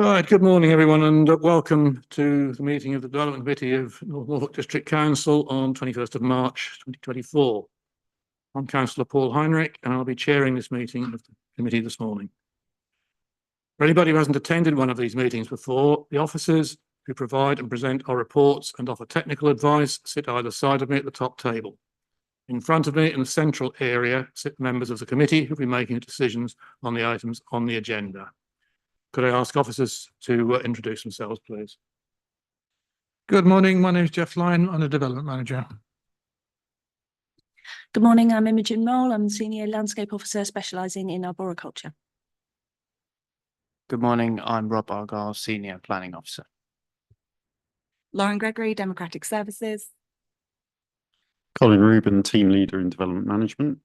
All right, good morning, everyone, and welcome to the meeting of the Development Committee of Norfolk District Council on 21st of March 2024. I'm Councillor Paul Heinrich, and I'll be chairing this meeting of the committee this morning. For anybody who hasn't attended one of these meetings before, the officers who provide and present our reports and offer technical advice sit either side of me at the top table. In front of me in the central area sit members of the committee who will be making decisions on the items on the agenda. Could I ask officers to introduce themselves, please? Good morning. My name is Jeff Lyon. I'm the Development Manager. Good morning. I'm Imogen Mole. I'm Senior Landscape Officer specialising in arboriculture. Good morning. I'm Rob Argyle, Senior Planning Officer. Lauren Gregory, Democratic Services. Colin Rubin, Team Leader in Development Management.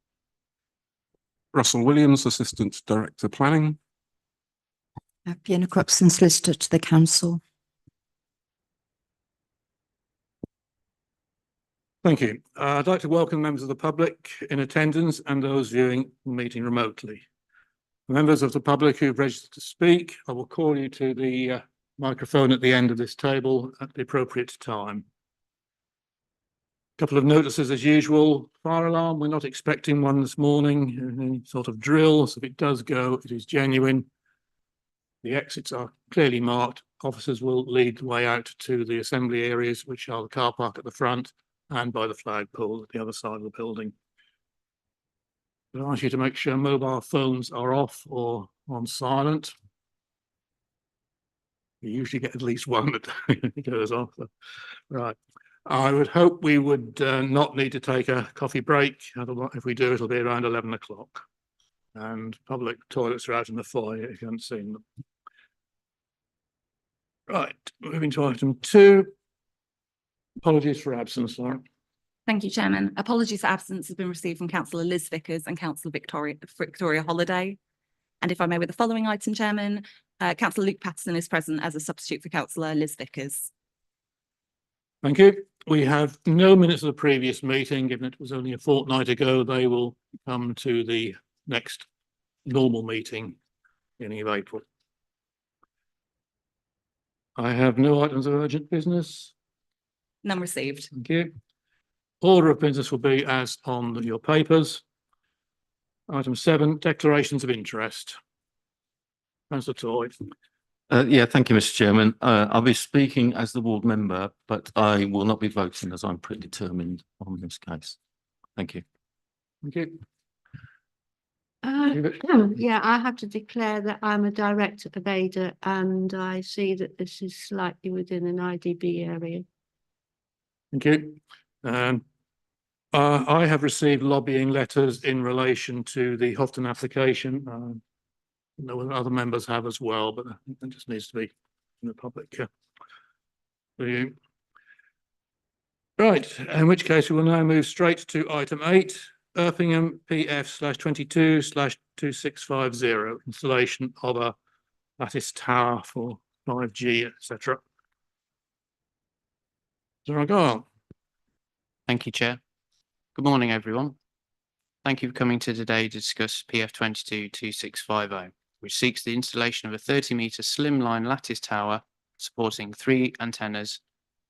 Russell Williams, Assistant Director Planning. Fiona Cropson, Solicitor to the Council. Thank you. I'd like to welcome members of the public in attendance and those viewing the meeting remotely. Members of the public who've registered to speak, I will call you to the microphone at the end of this table at the appropriate time. A couple of notices as usual. Fire alarm, we're not expecting one this morning, any sort of drill, so if it does go, it is genuine. The exits are clearly marked. Officers will lead the way out to the assembly areas, which are the car park at the front and by the flagpole at the other side of the building. I ask you to make sure mobile phones are off or on silent. You usually get at least one that goes off. Right. I would hope we would not need to take a coffee break. Otherwise, if we do, it'll be around 11 o'clock. And public toilets are out in the foyer if you haven't seen them. Right, moving to item 2. Apologies for absence, Lauren. Thank you, Chairman. Apologies for absence has been received from Councillor Liz Vickers and Councillor Victoria Holiday. And if I may, with the following item, Chairman, Councillor Luke Patterson is present as a substitute for Councillor Liz Vickers. Thank you. We have no minutes of the previous meeting, given it was only a fortnight ago. They will come to the next normal meeting, beginning of April. I have no items of urgent business. None received. Thank you. Order of business will be as on your papers. Item 7, declarations of interest. Councillor Toy. Yeah, thank you, Mr. Chairman. I'll be speaking as the ward member, but I will not be voting as I'm pretty determined on this case. Thank you. Thank you. Yeah, I have to declare that I'm a director of ADA and I see that this is slightly within an IDB area. Thank you. I have received lobbying letters in relation to the Houghton application. I know other members have as well, but I think that just needs to be in the public review. Right, in which case we will now move straight to item 8. Erpingham PF/22/2650, installation of a lattice tower for 5G, etc. Argyle. Thank you, Chair. Good morning, everyone. Thank you for coming to today to discuss PF/22/2650, which seeks the installation of a 30-metre slimline lattice tower supporting 3 antennas,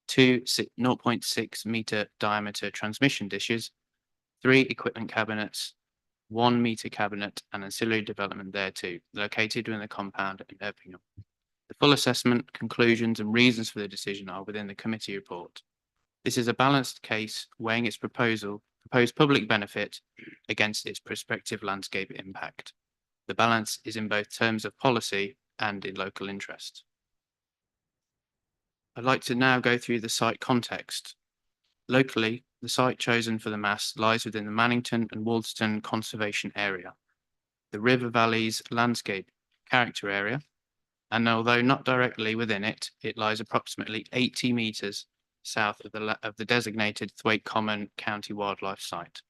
2 0.6-metre diameter transmission dishes, 3 equipment cabinets, 1 meter cabinet and ancillary development thereto, located within the compound in Erpingham. The full assessment, conclusions and reasons for the decision are within the committee report. This is a balanced case weighing its proposed public benefit against its prospective landscape impact. The balance is in both terms of policy and in local interest. I'd like to now go through the site context. Locally, the site chosen for the mast lies within the Mannington and Wolston Conservation Area, the River Valleys Landscape Character Area, and although not directly within it, it lies approximately 80 metres south of the designated Thwaite Common County Wildlife Site.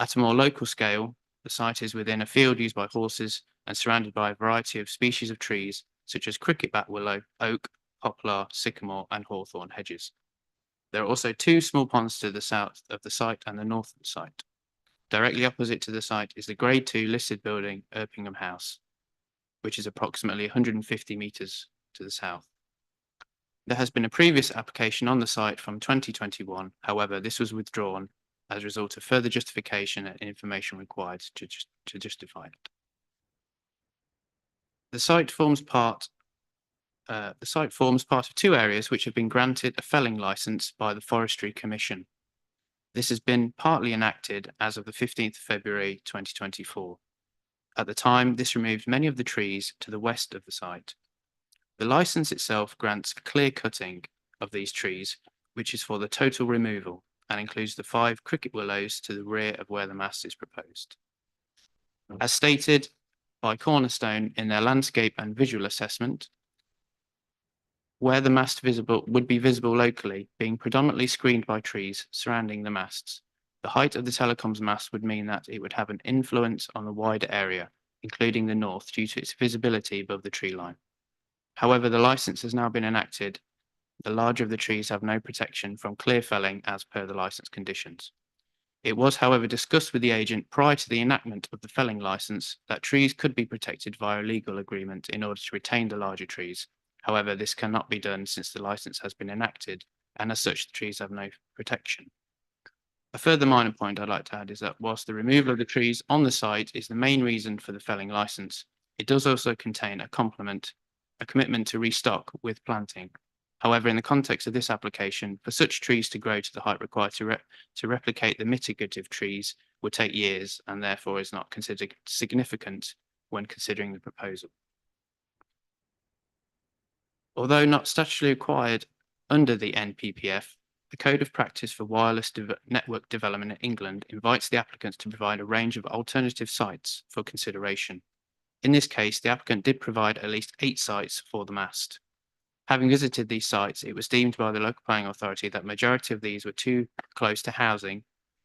At a more local scale, the site is within a field used by horses and surrounded by a variety of species of trees such as cricketbat willow, oak, poplar, sycamore and hawthorn hedges. There are also 2 small ponds to the south of the site and the north of the site. Directly opposite to the site is the Grade 2 listed building, Erpingham House. which is approximately 150 metres to the south. There has been a previous application on the site from 2021. However, this was withdrawn as a result of further justification and information required to justify it. The site forms part of two areas which have been granted a felling licence by the Forestry Commission. This has been partly enacted as of the 15th of February 2024. At the time, this removed many of the trees to the west of the site. The licence itself grants clear cutting of these trees, which is for the total removal and includes the 5 cricket willows to the rear of where the mast is proposed. As stated by Cornerstone in their landscape and visual assessment, where the mast would be visible locally, being predominantly screened by trees surrounding the masts, the height of the telecoms mast would mean that it would have an influence on the wider area, including the north, due to its visibility above the tree line. However, the licence has now been enacted. The larger of the trees have no protection from clear felling as per the licence conditions. It was, however, discussed with the agent prior to the enactment of the felling licence that trees could be protected via a legal agreement in order to retain the larger trees. However, this cannot be done since the licence has been enacted, and as such, the trees have no protection. A further minor point I'd like to add is that whilst the removal of the trees on the site is the main reason for the felling licence, it does also contain a commitment to restock with planting. However, in the context of this application, for such trees to grow to the height required to replicate the mitigative trees would take years and therefore is not considered significant when considering the proposal. Although not statutorily required under the NPPF, the Code of Practice for Wireless Network Development in England invites the applicants to provide a range of alternative sites for consideration. In this case, the applicant did provide at least 8 sites for the mast. Having visited these sites, it was deemed by the local planning authority that majority of these were too close to housing,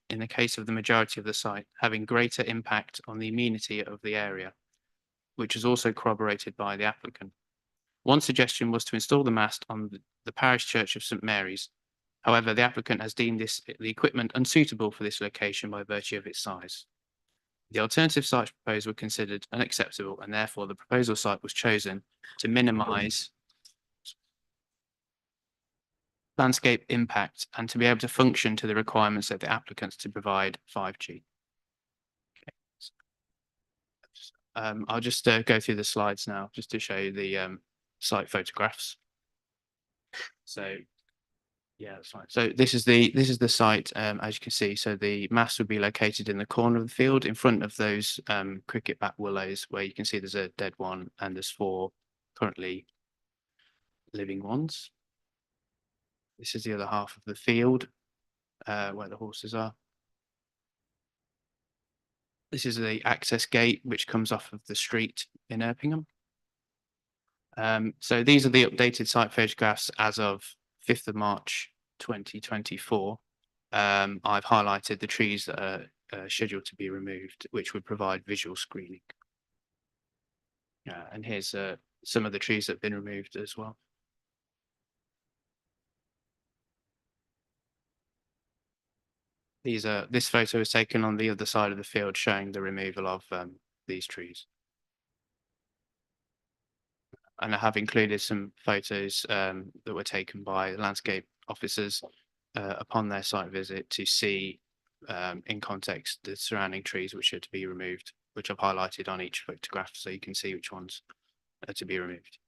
in the case of the majority of the site, having greater impact on the amenity of the area, which is also corroborated by the applicant. One suggestion was to install the mast on the parish church of St Mary's. However, the applicant has deemed the equipment unsuitable for this location by virtue of its size. The alternative sites proposed were considered unacceptable, and therefore the proposal site was chosen to minimise landscape impact and to be able to function to the requirements of the applicants to provide 5G. Okay. I'll just go through the slides now just to show you the site photographs. So yeah, that's fine. So this is the site, as you can see. So the mast would be located in the corner of the field in front of those cricket bat willows, where you can see there's a dead one and there's 4 currently living ones. This is the other half of the field where the horses are. This is the access gate which comes off of the street in Erpingham. So these are the updated site photographs as of 5th of March 2024. I've highlighted the trees that are scheduled to be removed, which would provide visual screening. And here's some of the trees that have been removed as well. This photo is taken on the other side of the field, showing the removal of these trees. And I have included some photos that were taken by landscape officers upon their site visit to see in context the surrounding trees which are to be removed, which I've highlighted on each photograph so you can see which ones are to be removed.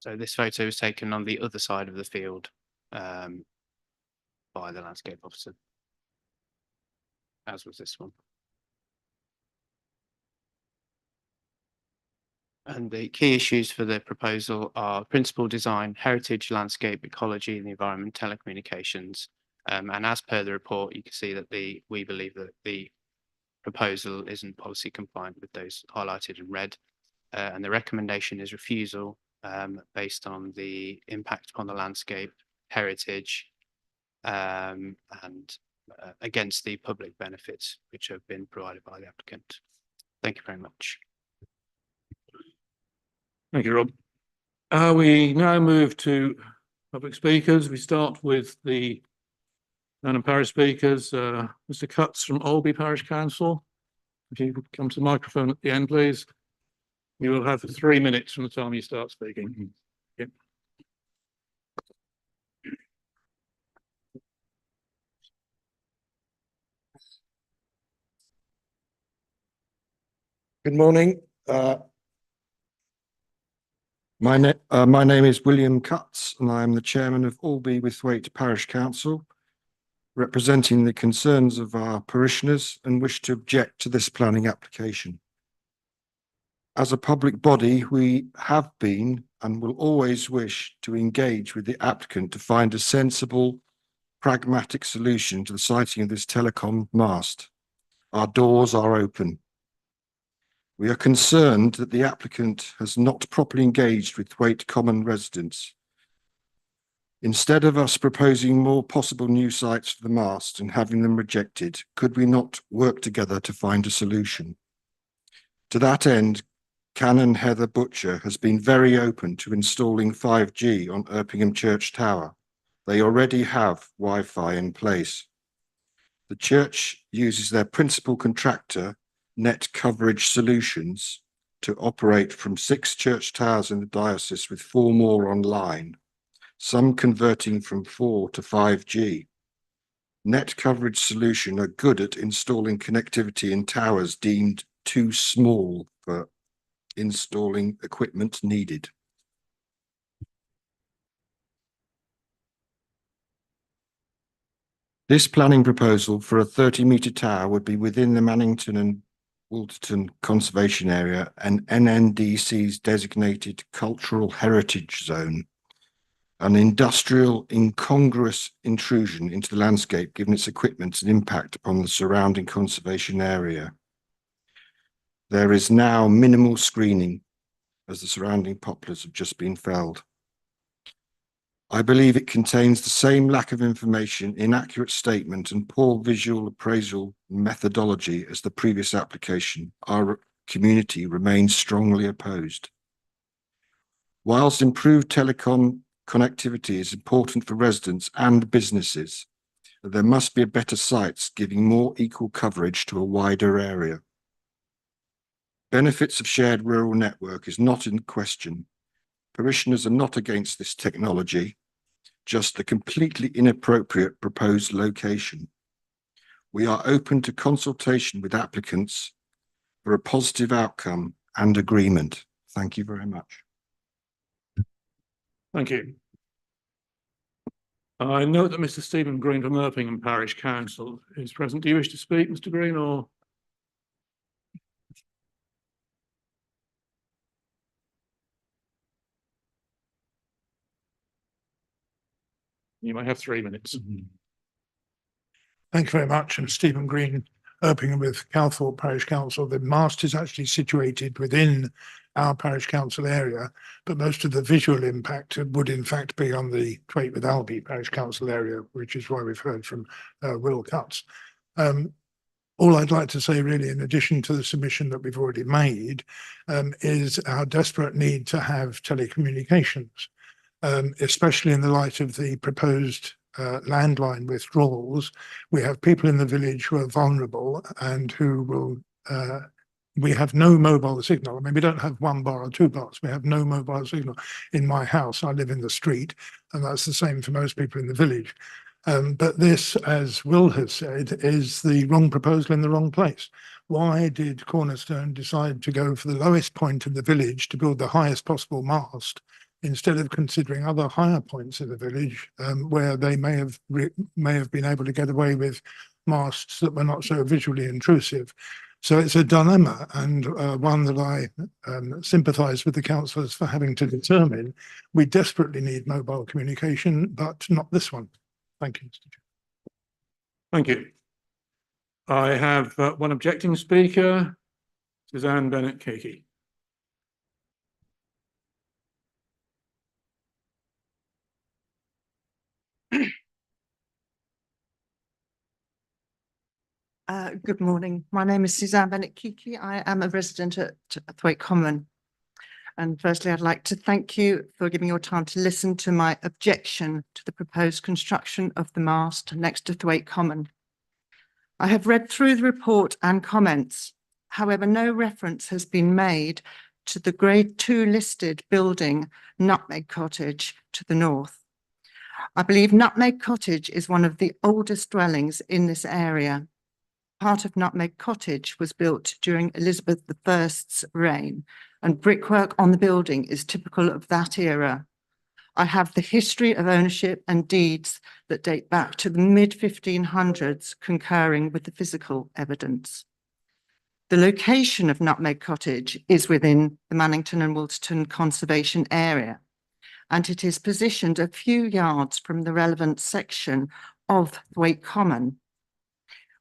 So this photo was taken on the other side of the field by the landscape officer, as was this one. And the key issues for the proposal are principal design, heritage, landscape, ecology, and the environment, telecommunications. And as per the report, you can see that we believe that the proposal isn't policy compliant with those highlighted in red. And the recommendation is refusal based on the impact upon the landscape, heritage, and against the public benefits which have been provided by the applicant. Thank you very much. Thank you, Rob. We now move to public speakers. We start with the Nuneham Parish speakers. Mr. Cutts from Oldby Parish Council. If you could come to the microphone at the end, please. You will have 3 minutes from the time you start speaking. Yep. Good morning. My name is William Cutts and I am the chairman of Oldby Withwaite Parish Council, representing the concerns of our parishioners and wish to object to this planning application. As a public body, we have been and will always wish to engage with the applicant to find a sensible, pragmatic solution to the siting of this telecom mast. Our doors are open. We are concerned that the applicant has not properly engaged with Thwaite Common residents. Instead of us proposing more possible new sites for the mast and having them rejected, could we not work together to find a solution? To that end, Canon Heather Butcher has been very open to installing 5G on Erpingham Church Tower. They already have Wi-Fi in place. The church uses their principal contractor, Net Coverage Solutions, to operate from 6 church towers in the diocese with 4 more online, some converting from 4 to 5G. Net Coverage Solution are good at installing connectivity in towers deemed too small for installing equipment needed. This planning proposal for a 30-metre tower would be within the Mannington and Wolterton Conservation Area and NNDC's designated Cultural Heritage Zone, an industrial incongruous intrusion into the landscape given its equipment and impact upon the surrounding conservation area. There is now minimal screening as the surrounding poplars have just been felled. I believe it contains the same lack of information, inaccurate statement and poor visual appraisal methodology as the previous application. Our community remains strongly opposed. Whilst improved telecom connectivity is important for residents and businesses, there must be better sites giving more equal coverage to a wider area. Benefits of shared rural network is not in question. Parishioners are not against this technology, just the completely inappropriate proposed location. We are open to consultation with applicants for a positive outcome and agreement. Thank you very much. Thank you. I note that Mr. Stephen Green from Erpingham Parish Council is present. Do you wish to speak, Mr. Green, or? You might have 3 minutes. Thank you very much. I'm Stephen Green, Erpingham with Calthorpe Parish Council. The mast is actually situated within our parish council area, but most of the visual impact would in fact be on the Thwaite with Alby Parish Council area, which is why we've heard from Will Cutts. All I'd like to say really, in addition to the submission that we've already made, is our desperate need to have telecommunications. Especially in the light of the proposed landline withdrawals. We have people in the village who are vulnerable and who will, we have no mobile signal. I mean, we don't have 1 bar or 2 bars. We have no mobile signal in my house. I live in the street, and that's the same for most people in the village. But this, as Will has said, is the wrong proposal in the wrong place. Why did Cornerstone decide to go for the lowest point in the village to build the highest possible mast, instead of considering other higher points in the village where they may have been able to get away with masts that were not so visually intrusive? So it's a dilemma, and one that I sympathise with the councillors for having to determine. We desperately need mobile communication, but not this one. Thank you, Mr. Chair. Thank you. I have one objecting speaker, Suzanne Bennett-Keiki. Good morning. My name is Suzanne Bennett-Keiki. I am a resident at Thwaite Common. And firstly, I'd like to thank you for giving your time to listen to my objection to the proposed construction of the mast next to Thwaite Common. I have read through the report and comments. However, no reference has been made to the Grade 2 listed building, Nutmeg Cottage, to the north. I believe Nutmeg Cottage is one of the oldest dwellings in this area. Part of Nutmeg Cottage was built during Elizabeth I's reign, and brickwork on the building is typical of that era. I have the history of ownership and deeds that date back to the mid-1500s, concurring with the physical evidence. The location of Nutmeg Cottage is within the Mannington and Wolsterton Conservation Area, and it is positioned a few yards from the relevant section of Thwaite Common,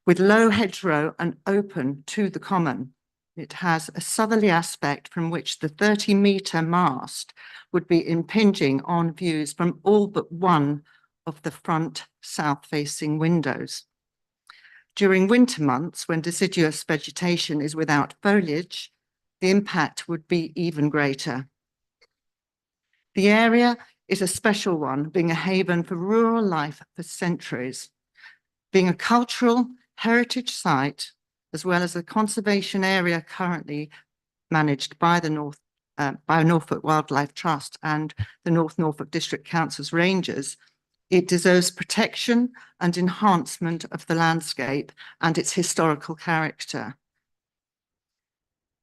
with low hedgerow and open to the common. It has a southerly aspect from which the 30-metre mast would be impinging on views from all but one of the front south-facing windows. During winter months, when deciduous vegetation is without foliage, the impact would be even greater. The area is a special one, being a haven for rural life for centuries. Being a cultural heritage site, as well as a conservation area currently managed by the Norfolk Wildlife Trust and the North Norfolk District Council's Rangers, it deserves protection and enhancement of the landscape and its historical character.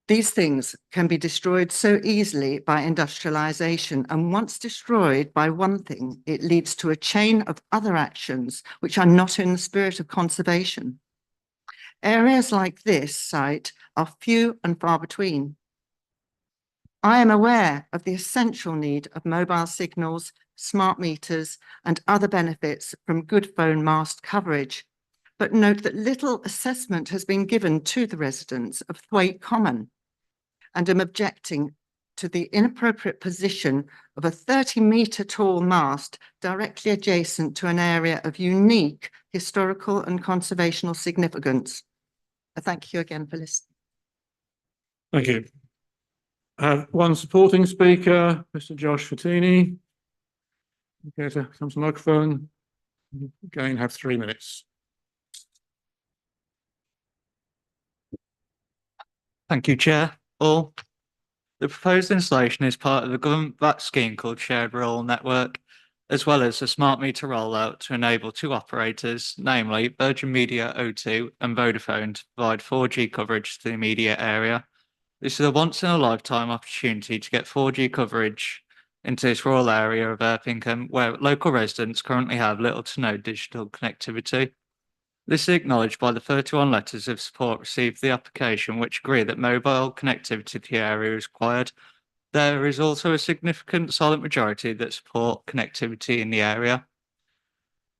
These things can be destroyed so easily by industrialization, and once destroyed by one thing, it leads to a chain of other actions which are not in the spirit of conservation. Areas like this site are few and far between. I am aware of the essential need of mobile signals, smart meters, and other benefits from good phone mast coverage, but note that little assessment has been given to the residents of Thwaite Common, and am objecting to the inappropriate position of a 30-metre tall mast directly adjacent to an area of unique historical and conservational significance. Thank you again for listening. Thank you. One supporting speaker, Mr. Josh Fattini. Okay, so come to the microphone. You again have 3 minutes. Thank you, Chair. All. The proposed installation is part of the government-backed scheme called Shared Rural Network, as well as a smart meter rollout to enable two operators, namely Virgin Media O2 and Vodafone, to provide 4G coverage to the immediate area. This is a once-in-a-lifetime opportunity to get 4G coverage into this rural area of Erpingham, where local residents currently have little to no digital connectivity. This is acknowledged by the 31 letters of support received for the application, which agree that mobile connectivity to the area is required. There is also a significant silent majority that support connectivity in the area.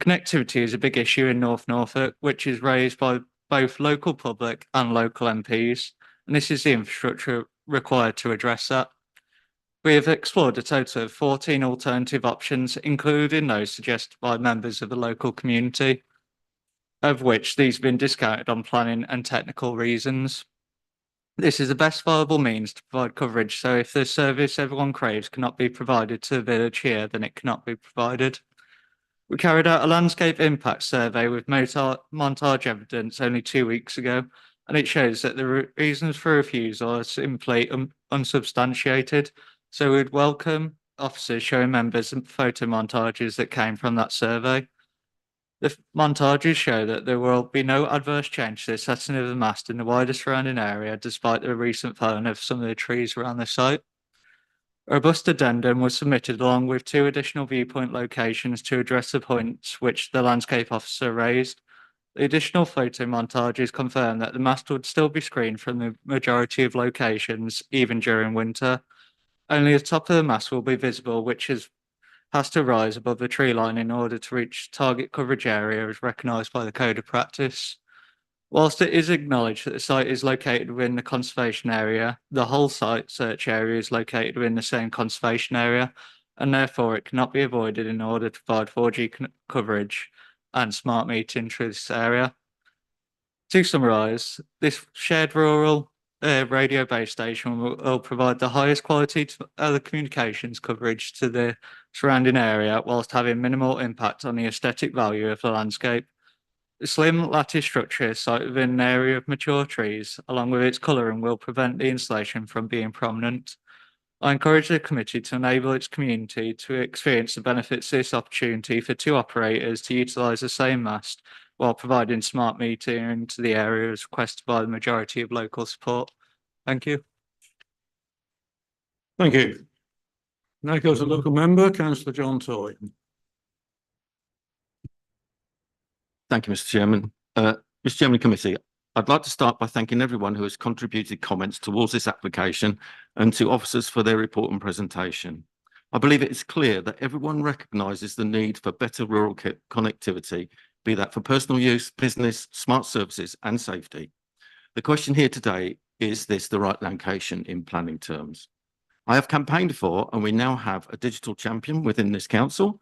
Connectivity is a big issue in North Norfolk, which is raised by both local public and local MPs, and this is the infrastructure required to address that. We have explored a total of 14 alternative options, including those suggested by members of the local community, of which these have been discounted on planning and technical reasons. This is the best viable means to provide coverage, so if the service everyone craves cannot be provided to the village here, then it cannot be provided. We carried out a landscape impact survey with montage evidence only 2 weeks ago, and it shows that the reasons for refusal are simply unsubstantiated, so we'd welcome officers showing members and photo montages that came from that survey. The montages show that there will be no adverse change to the setting of the mast in the wider surrounding area, despite the recent felling of some of the trees around the site. A robust addendum was submitted along with 2 additional viewpoint locations to address the points which the landscape officer raised. The additional photo montages confirm that the mast would still be screened from the majority of locations, even during winter. Only the top of the mast will be visible, which has to rise above the tree line in order to reach target coverage area as recognised by the Code of Practice. Whilst it is acknowledged that the site is located within the conservation area, the whole site search area is located within the same conservation area, and therefore it cannot be avoided in order to provide 4G coverage and smart metering through this area. To summarise, this shared rural radio base station will provide the highest quality telecommunications coverage to the surrounding area whilst having minimal impact on the aesthetic value of the landscape. The slim lattice structure is sited within an area of mature trees, along with its colouring, will prevent the installation from being prominent. I encourage the committee to enable its community to experience the benefits of this opportunity for two operators to utilise the same mast while providing smart metering to the area as requested by the majority of local support. Thank you. Thank you. Now goes a local member, councillor John Toy. Thank you, Mr. Chairman. Mr. Chairman Committee, I'd like to start by thanking everyone who has contributed comments towards this application and to officers for their report and presentation. I believe it is clear that everyone recognises the need for better rural connectivity, be that for personal use, business, smart services and safety. The question here today, is this the right location in planning terms? I have campaigned for, and we now have a digital champion within this council,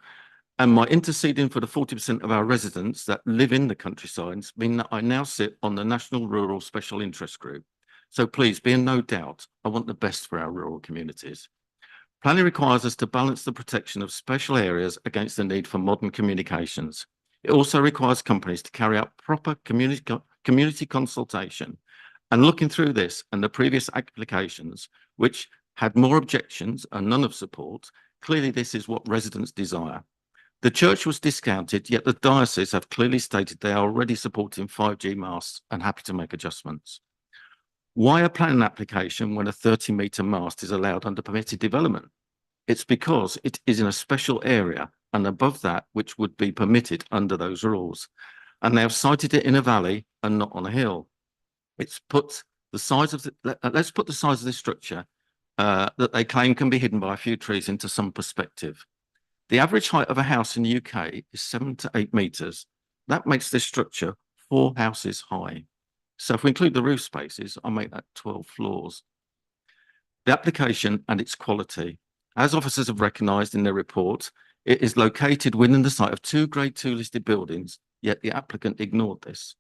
and my interceding for the 40% of our residents that live in the countrysides mean that I now sit on the National Rural Special Interest Group. So please be in no doubt, I want the best for our rural communities. Planning requires us to balance the protection of special areas against the need for modern communications. It also requires companies to carry out proper community consultation. And looking through this and the previous applications, which had more objections and none of support, clearly this is what residents desire. The church was discounted, yet the diocese have clearly stated they are already supporting 5G masts and happy to make adjustments. Why a planning application when a 30-metre mast is allowed under permitted development? It's because it is in a special area and above that which would be permitted under those rules. And they have cited it in a valley and not on a hill. It's put the size of let's put the size of this structure that they claim can be hidden by a few trees into some perspective. The average height of a house in the UK is 7 to 8 metres. That makes this structure 4 houses high. So if we include the roof spaces, I make that 12 floors. The application and its quality. As officers have recognised in their report, it is located within the site of 2 Grade 2 listed buildings, yet the applicant ignored this.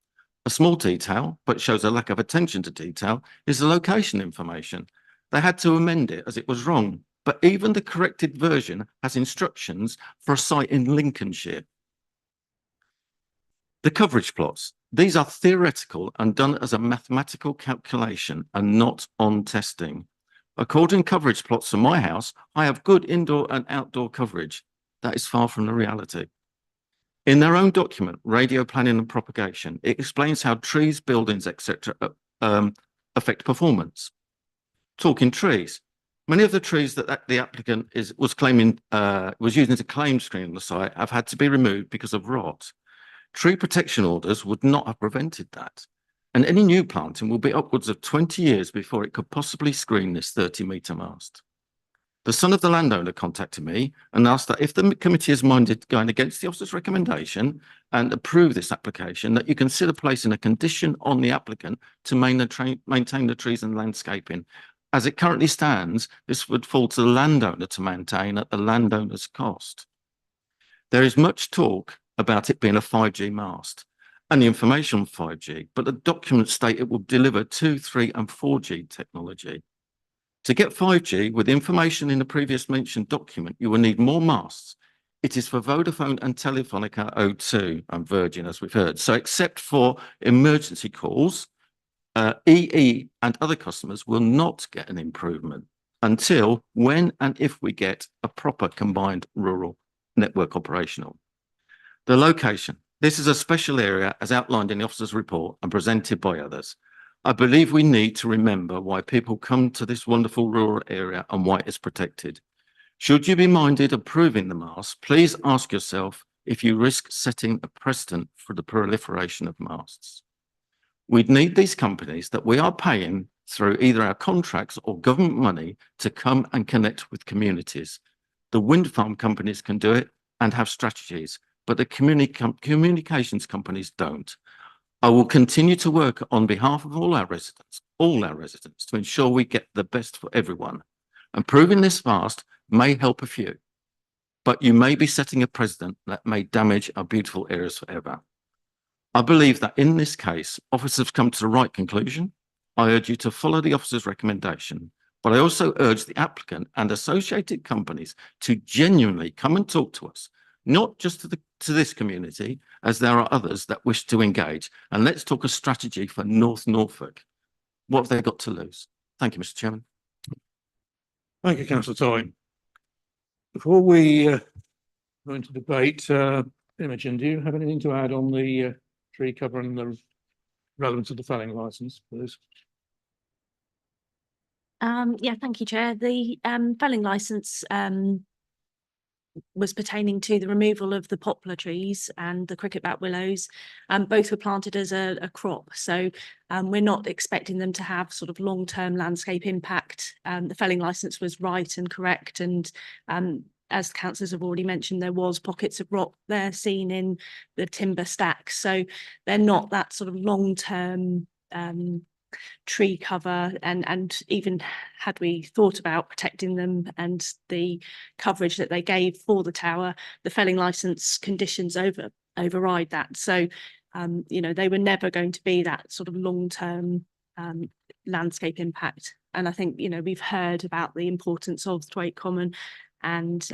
A small detail, but shows a lack of attention to detail, is the location information. They had to amend it as it was wrong. But even the corrected version has instructions for a site in Lincolnshire. The coverage plots. These are theoretical and done as a mathematical calculation and not on testing. According to coverage plots for my house, I have good indoor and outdoor coverage. That is far from the reality. In their own document, Radio Planning and Propagation, it explains how trees, buildings, etc. Affect performance. Talking trees. Many of the trees that the applicant was using as a claim screen on the site have had to be removed because of rot. Tree protection orders would not have prevented that. And any new planting will be upwards of 20 years before it could possibly screen this 30-metre mast. The son of the landowner contacted me and asked that if the committee is minded going against the officer's recommendation and approve this application, that you consider placing a condition on the applicant to maintain the trees and landscaping. As it currently stands, this would fall to the landowner to maintain at the landowner's cost. There is much talk about it being a 5G mast and the information on 5G, but the documents state it will deliver 2, 3 and 4G technology. To get 5G with information in the previous mentioned document, you will need more masts. It is for Vodafone and Telefonica O2 and Virgin, as we've heard. So except for emergency calls, EE and other customers will not get an improvement until when and if we get a proper combined rural network operational. The location. This is a special area as outlined in the officer's report and presented by others. I believe we need to remember why people come to this wonderful rural area and why it's protected. Should you be minded approving the mast, please ask yourself if you risk setting a precedent for the proliferation of masts. We'd need these companies that we are paying through either our contracts or government money to come and connect with communities. The wind farm companies can do it and have strategies, but the communications companies don't. I will continue to work on behalf of all our residents, to ensure we get the best for everyone. Approving this mast may help a few, but you may be setting a precedent that may damage our beautiful areas forever. I believe that in this case, officers have come to the right conclusion. I urge you to follow the officer's recommendation, but I also urge the applicant and associated companies to genuinely come and talk to us, not just to this community, as there are others that wish to engage. And let's talk a strategy for North Norfolk. What have they got to lose? Thank you, Mr. Chairman. Thank you, councillor Toyne. Before we go into debate, Imogen, do you have anything to add on the tree cover and the relevance of the felling licence, please? Yeah, thank you, Chair. The felling licence was pertaining to the removal of the poplar trees and the cricketbat willows. Both were planted as a crop, so we're not expecting them to have sort of long-term landscape impact. The felling licence was right and correct, and as councillors have already mentioned, there was pockets of rock there seen in the timber stacks, so they're not that sort of long-term tree cover, and even had we thought about protecting them and the coverage that they gave for the tower, the felling licence conditions override that. So you know, they were never going to be that sort of long-term landscape impact. And I think, you know, we've heard about the importance of Thwaite Common and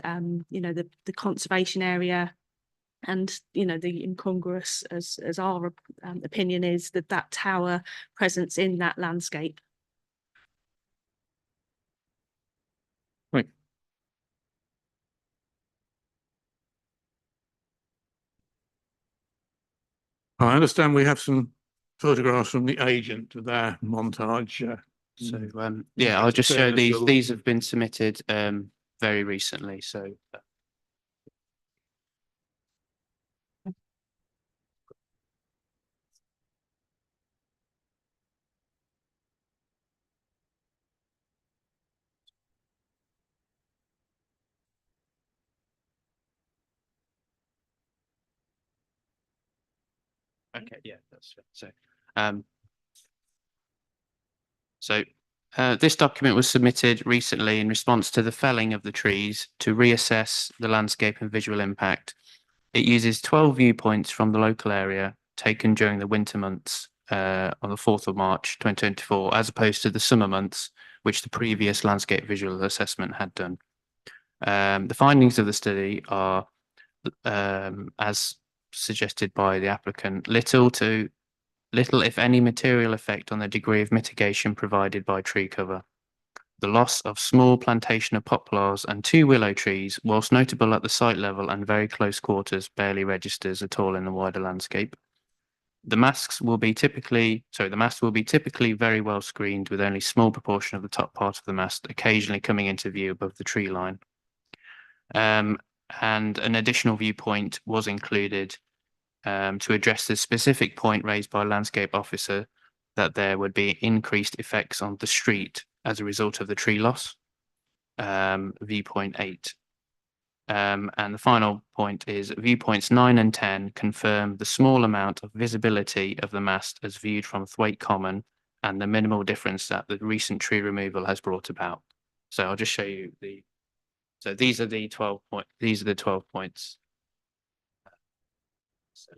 you know, the conservation area. And, you know, the incongruous, as our opinion is, that tower presence in that landscape. Right. I understand we have some photographs from the agent of their montage. So yeah, I'll just show these. These have been submitted very recently. So okay, yeah, that's fair. So this document was submitted recently in response to the felling of the trees to reassess the landscape and visual impact. It uses 12 viewpoints from the local area taken during the winter months on the 4th of March 2024, as opposed to the summer months, which the previous landscape visual assessment had done. The findings of the study are, as suggested by the applicant, little, if any, material effect on the degree of mitigation provided by tree cover. The loss of small plantation of poplars and 2 willow trees, whilst notable at the site level and very close quarters, barely registers at all in the wider landscape. The masts will be typically very well screened, with only small proportion of the top part of the mast occasionally coming into view above the tree line. And an additional viewpoint was included to address the specific point raised by a landscape officer that there would be increased effects on the street as a result of the tree loss, viewpoint 8. And the final point is viewpoints 9 and 10 confirm the small amount of visibility of the mast as viewed from Thwaite Common and the minimal difference that the recent tree removal has brought about. So I'll just show you so these are the 12 points. So.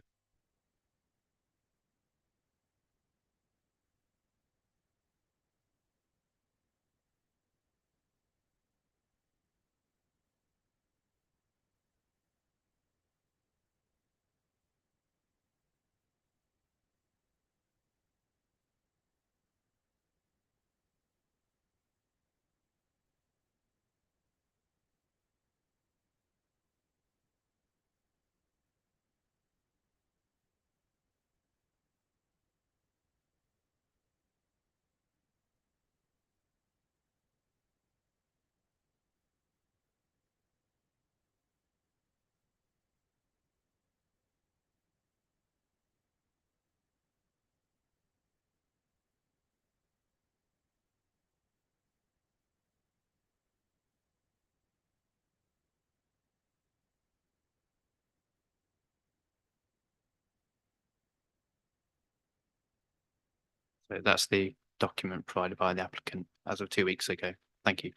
So that's the document provided by the applicant as of 2 weeks ago. Thank you.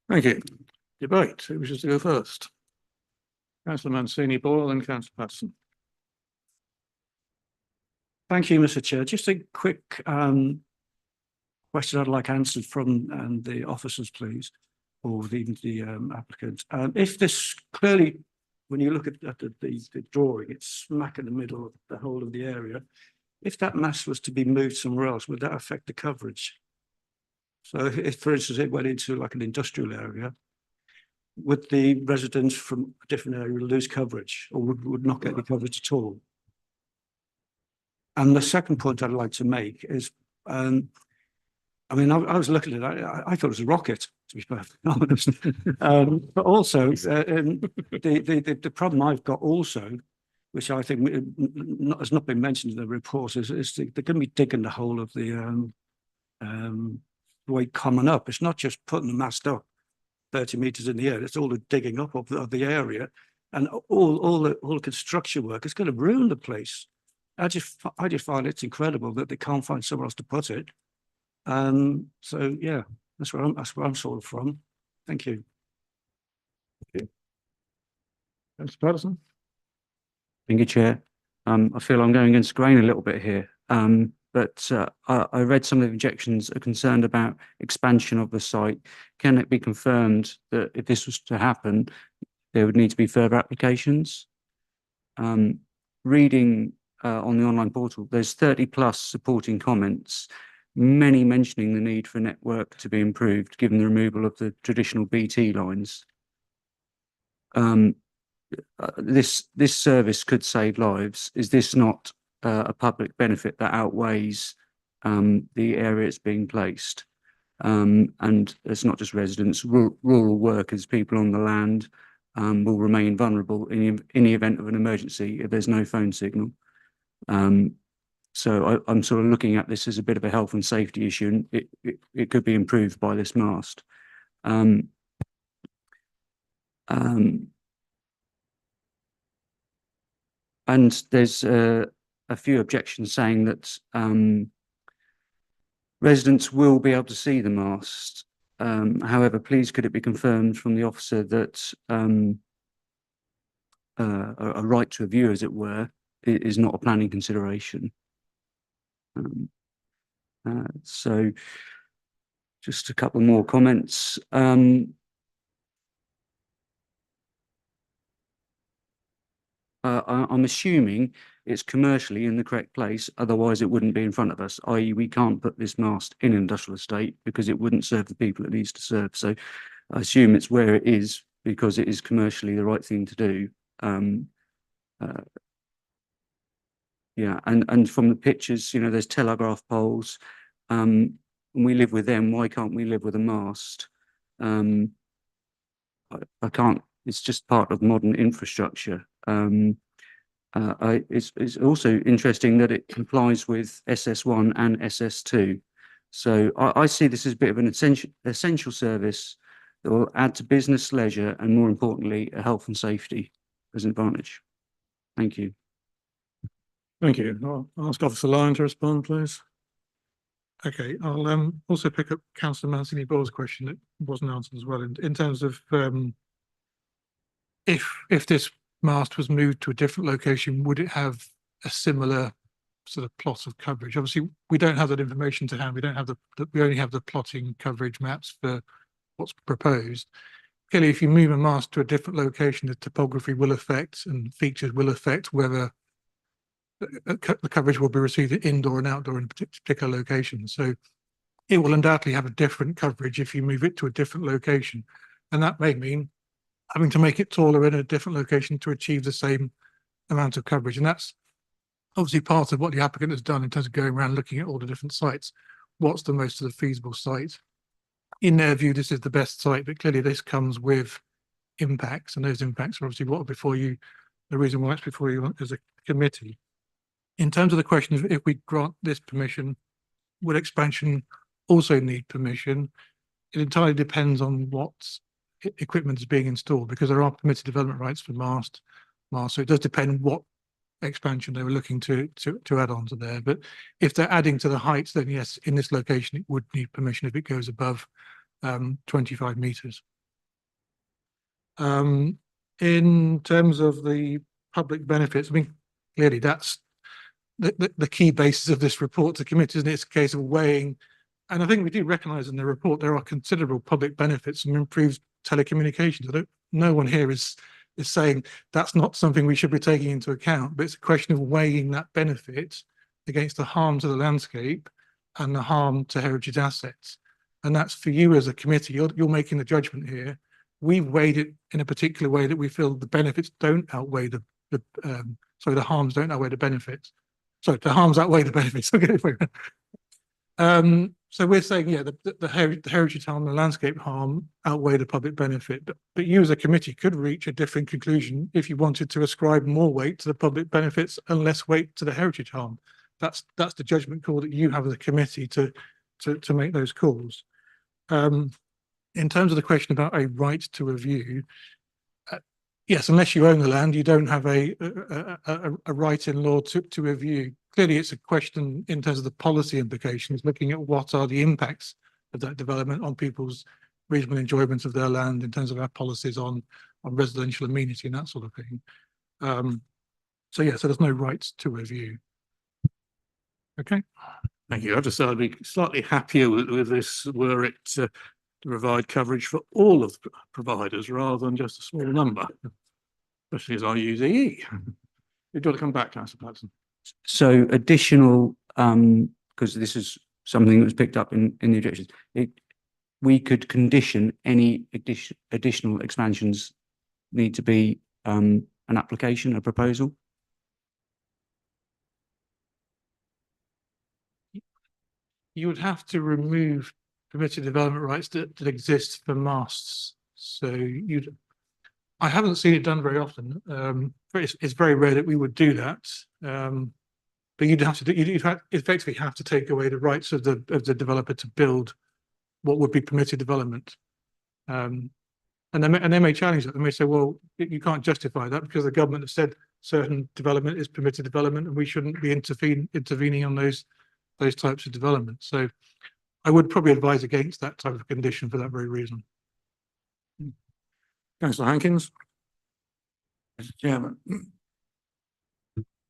Thank you. Debate. Who wishes to go first? Councillor Mancini Boyle and Councillor Patterson. Thank you, Mr. Chair. Just a quick question I'd like answered from the officers, please, or the applicant. If this clearly, when you look at the drawing, it's smack in the middle of the whole of the area. If that mast was to be moved somewhere else, would that affect the coverage? So if, for instance, it went into like an industrial area, would the residents from a different area lose coverage or would not get any coverage at all? And the second point I'd like to make is, I mean, I was looking at it, I thought it was a rocket, to be perfectly honest. But also, the problem I've got also, which I think has not been mentioned in the report, is they're going to be digging the whole of the way coming up. It's not just putting the mast up 30 metres in the air, it's all the digging up of the area, and all the construction work. It's going to ruin the place. I just find it's incredible that they can't find somewhere else to put it. So yeah, that's where I'm sort of from. Thank you. Councillor Patterson. Thank you, Chair. I feel I'm going against the grain a little bit here. But I read some of the objections are concerned about expansion of the site. Can it be confirmed that if this was to happen, there would need to be further applications? Reading on the online portal, there's 30+ supporting comments, many mentioning the need for network to be improved given the removal of the traditional BT lines. This service could save lives. Is this not a public benefit that outweighs the area it's being placed? And it's not just residents, rural workers, people on the land will remain vulnerable in the event of an emergency if there's no phone signal. So I'm sort of looking at this as a bit of a health and safety issue, and it could be improved by this mast. And there's a few objections saying that residents will be able to see the mast. However, please could it be confirmed from the officer that a right to a view, as it were, is not a planning consideration. So just a couple more comments. I'm assuming it's commercially in the correct place, otherwise it wouldn't be in front of us, i.e. we can't put this mast in an industrial estate because it wouldn't serve the people it needs to serve. So I assume it's where it is because it is commercially the right thing to do. Yeah, and from the pictures, you know, there's telegraph poles. We live with them, why can't we live with a mast? I can't, it's just part of modern infrastructure. It's also interesting that it complies with SS1 and SS2. So I see this as a bit of an essential service that will add to business, leisure, and more importantly, a health and safety as an advantage. Thank you. Thank you. I'll ask Officer Lyon to respond, please. Okay, I'll also pick up Councillor Mancini Ball's question that wasn't answered as well in terms of if this mast was moved to a different location, would it have a similar sort of plot of coverage? Obviously, we don't have that information to hand. We don't have we only have the plotting coverage maps for what's proposed. Clearly, if you move a mast to a different location, the topography will affect and features will affect whether the coverage will be received indoor and outdoor in particular locations. So it will undoubtedly have a different coverage if you move it to a different location. And that may mean having to make it taller in a different location to achieve the same amount of coverage. And that's obviously part of what the applicant has done in terms of going around looking at all the different sites. What's the most of the feasible site? In their view, this is the best site, but clearly this comes with impacts, and those impacts are obviously what are before you, the reason why it's before you as a committee. In terms of the question of if we grant this permission, would expansion also need permission? It entirely depends on what equipment is being installed, because there are permitted development rights for mast. So it does depend what expansion they were looking to add on to there. But if they're adding to the heights, then yes, in this location, it would need permission if it goes above 25 metres. In terms of the public benefits, I mean, clearly that's the key basis of this report to committee, isn't it? It's a case of weighing And I think we do recognise in the report there are considerable public benefits from improved telecommunications. No one here is saying that's not something we should be taking into account, but it's a question of weighing that benefit against the harm to the landscape and the harm to heritage assets. And that's for you as a committee. You're making the judgment here. We've weighed it in a particular way that we feel the benefits don't outweigh the harms don't outweigh the benefits. Sorry, the harms outweigh the benefits. Okay. So we're saying, yeah, the heritage harm, the landscape harm outweigh the public benefit, but you as a committee could reach a different conclusion if you wanted to ascribe more weight to the public benefits and less weight to the heritage harm. That's the judgment call that you have as a committee to make those calls. In terms of the question about a right to review, yes, unless you own the land, you don't have a right in law to review. Clearly, it's a question in terms of the policy implications, looking at what are the impacts of that development on people's reasonable enjoyment of their land in terms of our policies on residential amenity and that sort of thing. So yeah, so there's no rights to review. Okay. Thank you. I just thought I'd be slightly happier with this were it to provide coverage for all of the providers rather than just a small number, especially as I use EE. You've got to come back, Councillor Patterson. So additional, because this is something that was picked up in the objections, we could condition any additional expansions need to be an application, a proposal. You would have to remove permitted development rights that exist for masts. So I haven't seen it done very often. It's very rare that we would do that. But you'd effectively have to take away the rights of the developer to build what would be permitted development. And they may challenge that. They may say, well, you can't justify that because the government has said certain development is permitted development and we shouldn't be intervening on those types of development. So I would probably advise against that type of condition for that very reason. Councillor Hankins. Mr. Chairman,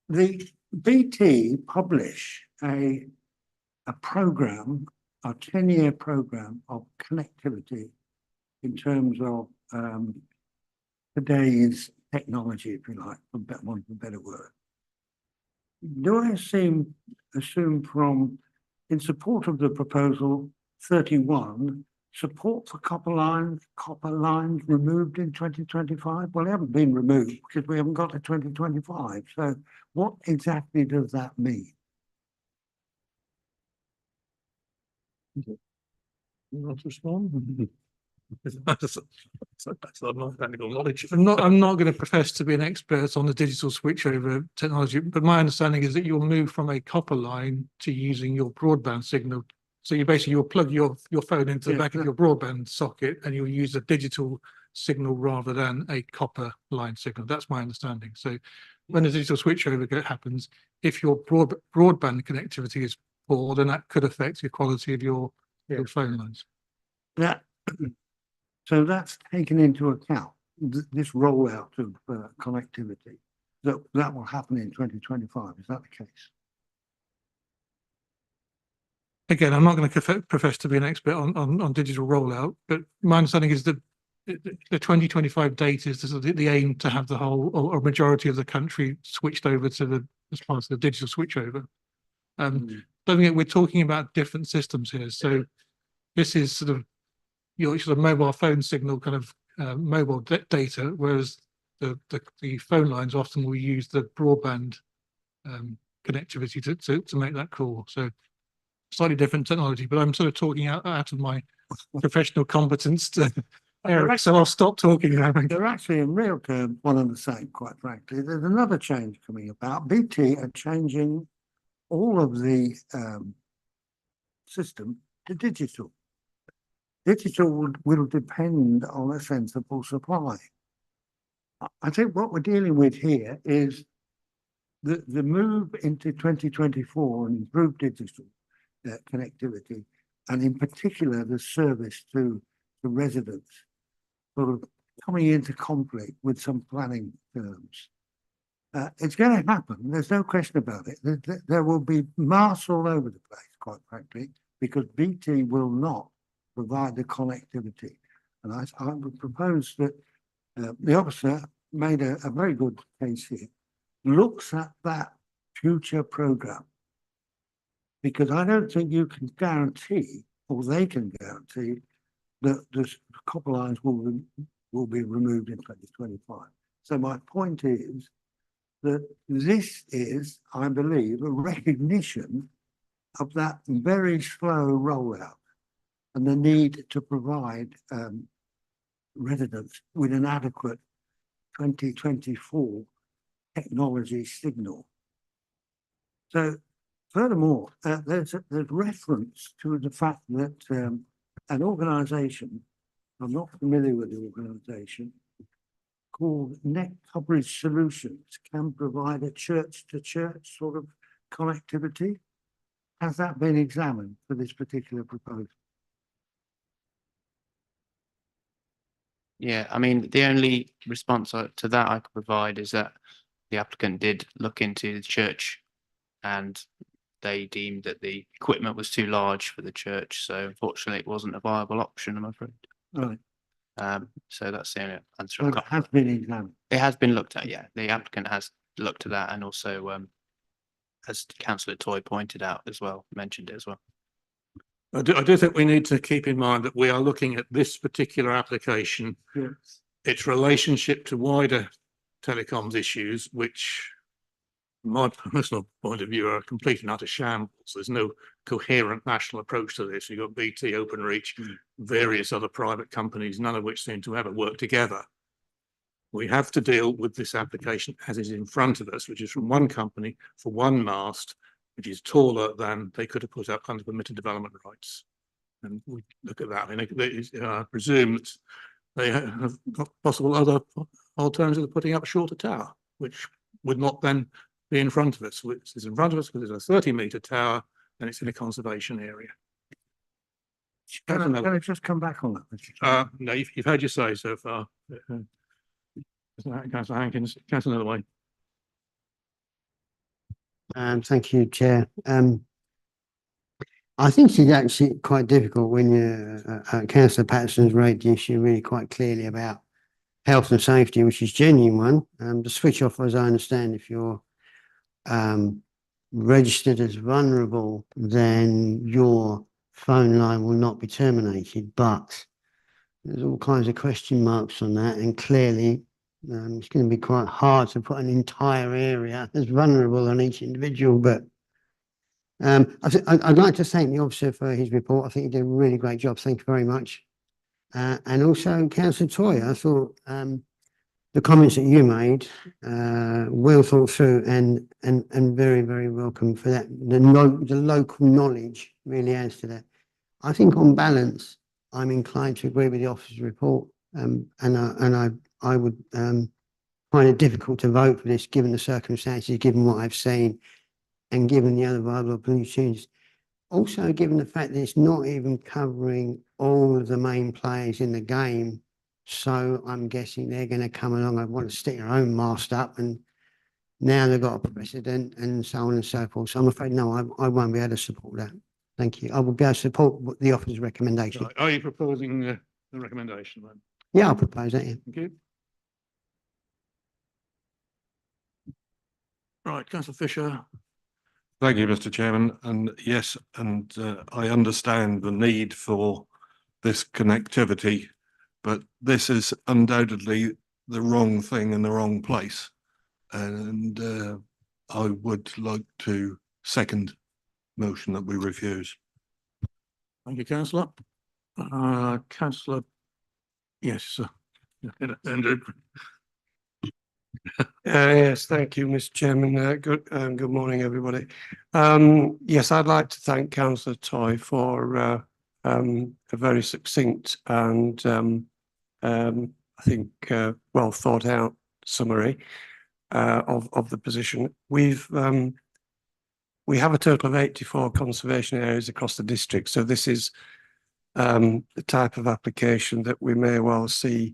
the BT publish a program, a 10-year program of connectivity in terms of today's technology, if you like, for want of a better word. Do I assume from, in support of the proposal 31, support for copper lines removed in 2025? Well, they haven't been removed because we haven't got to 2025. So what exactly does that mean? You want to respond? That's not my technical knowledge. I'm not going to profess to be an expert on the digital switchover technology, but my understanding is that you'll move from a copper line to using your broadband signal. So you'll plug your phone into the back of your broadband socket and you'll use a digital signal rather than a copper line signal. That's my understanding. So when the digital switchover happens, if your broadband connectivity is poor, then that could affect the quality of your phone lines. So that's taken into account, this rollout of connectivity, that will happen in 2025. Is that the case? Again, I'm not going to profess to be an expert on digital rollout, but my understanding is that the 2025 date is the aim to have the whole or majority of the country switched over to as part of the digital switchover. Don't forget, we're talking about different systems here. So this is sort of your sort of mobile phone signal kind of mobile data, whereas the phone lines often will use the broadband connectivity to make that call. So slightly different technology, but I'm sort of talking out of my professional competence to Eric, so I'll stop talking now. They're actually in real terms one and the same, quite frankly. There's another change coming about. BT are changing all of the system to digital. Digital will depend on a sensible supply. I think what we're dealing with here is the move into 2024 and improved digital connectivity, and in particular the service to the residents, sort of coming into conflict with some planning terms. It's going to happen. There's no question about it. There will be mass all over the place, quite frankly, because BT will not provide the connectivity. And I would propose that the officer made a very good case here, looks at that future programme. Because I don't think you can guarantee, or they can guarantee, that the copper lines will be removed in 2025. So my point is that this is, I believe, a recognition of that very slow rollout and the need to provide residents with an adequate 2024 technology signal. So furthermore, there's reference to the fact that an organisation, I'm not familiar with the organisation, called Net Coverage Solutions can provide a church-to-church sort of connectivity. Has that been examined for this particular proposal? Yeah, I mean, the only response to that I could provide is that the applicant did look into the church and they deemed that the equipment was too large for the church. So unfortunately, it wasn't a viable option, I'm afraid. Right. So that's the only answer. So I've it got. has been examined. It has been looked at, yeah. The applicant has looked at that and also, as Councillor Toy pointed out as well, mentioned it as well. I do think we need to keep in mind that we are looking at this particular application, Yes. its relationship to wider telecoms issues, which from my personal point of view are a complete and utter shambles. There's no coherent national approach to this. You've got BT, Openreach, various other private companies, none of which seem to ever work together. We have to deal with this application as is in front of us, which is from one company for one mast, which is taller than they could have put up under permitted development rights. And we look at that. I mean, I presume that they have got possible other alternatives of putting up a shorter tower, which would not then be in front of us. Which is in front of us because it's a 30-metre tower and it's in a conservation area. Can I just come back on that, Mr. Chairman? No, you've had your say so far. Councillor Hankins, Councillor Otherway. Thank you, Chair. I think it's actually quite difficult when Councillor Patterson's raised the issue really quite clearly about health and safety, which is a genuine one. The switch off, as I understand, if you're registered as vulnerable, then your phone line will not be terminated. But there's all kinds of question marks on that, and clearly it's going to be quite hard to put an entire area as vulnerable on each individual. But I'd like to thank the officer for his report. I think he did a really great job. Thank you very much. And also Councillor Toy, I thought the comments that you made well thought through and very, very welcome for that. The local knowledge really adds to that. I think on balance, I'm inclined to agree with the officer's report, and I would find it difficult to vote for this given the circumstances, given what I've seen, and given the other viable opportunities. Also, given the fact that it's not even covering all of the main players in the game, so I'm guessing they're going to come along and want to stick their own mast up, and now they've got a precedent and so on and so forth. So I'm afraid, no, I won't be able to support that. Thank you. I will be able to support the officer's recommendation. Right. Are you proposing the recommendation then? Yeah, I'll propose that, yeah. Thank you. Right, Councillor Fisher. Thank you, Mr. Chairman. And yes, and I understand the need for this connectivity, but this is undoubtedly the wrong thing in the wrong place. And I would like to second motion that we refuse. Thank you, Councillor. Councillor, yes, Andrew. Yes, thank you, Mr. Chairman. Good morning, everybody. Yes, I'd like to thank Councillor Toy for a very succinct and I think well thought out summary of the position. We have a total of 84 conservation areas across the district, so this is the type of application that we may well see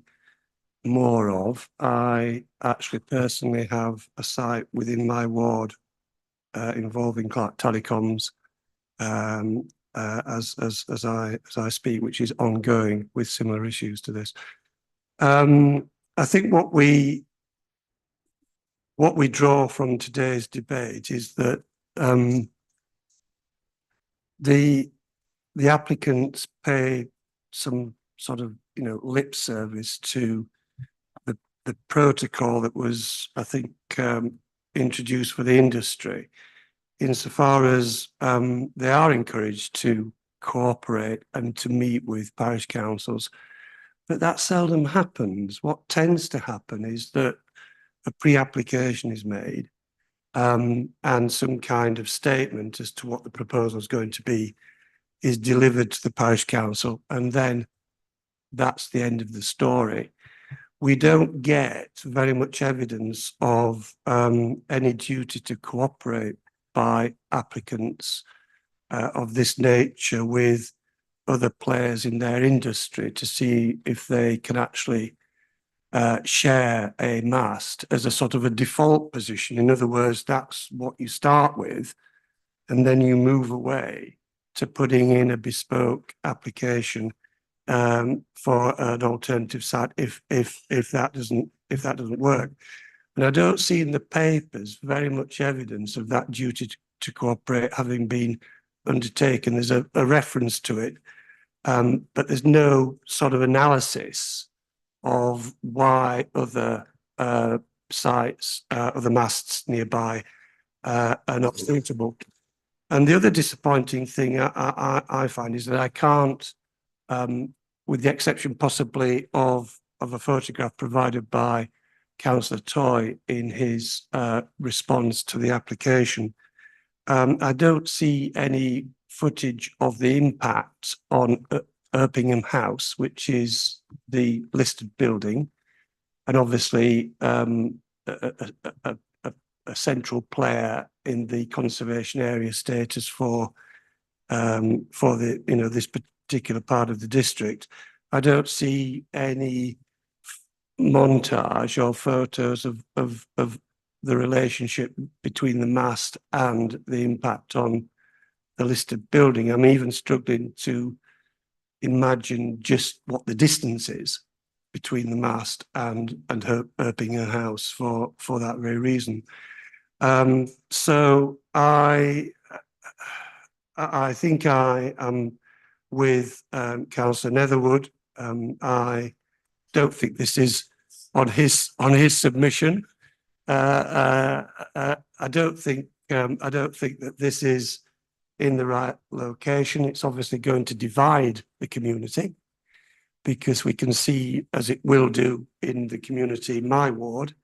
more of. I actually personally have a site within my ward involving Clark Telecoms as I speak, which is ongoing with similar issues to this. I think what we draw from today's debate is that the applicants pay some sort of lip service to the protocol that was, I think, introduced for the industry, insofar as they are encouraged to cooperate and to meet with parish councils. But that seldom happens. What tends to happen is that a pre-application is made and some kind of statement as to what the proposal is going to be is delivered to the parish council, and then that's the end of the story. We don't get very much evidence of any duty to cooperate by applicants of this nature with other players in their industry to see if they can actually share a mast as a sort of a default position. In other words, that's what you start with, and then you move away to putting in a bespoke application for an alternative site if that doesn't work. And I don't see in the papers very much evidence of that duty to cooperate having been undertaken. There's a reference to it, but there's no sort of analysis of why other sites, other masts nearby are not suitable. And the other disappointing thing I find is that I can't, with the exception possibly of a photograph provided by Councillor Toy in his response to the application, I don't see any footage of the impact on Erpingham House, which is the listed building, and obviously a central player in the conservation area status for the this particular part of the district. I don't see any montage or photos of the relationship between the mast and the impact on the listed building. I'm even struggling to imagine just what the distance is between the mast and Erpingham House for that very reason. So I think I am with Councillor Netherwood. I don't think this is on his submission. I don't think that this is in the right location. It's obviously going to divide the community, because we can see, as it will do in the community in my ward,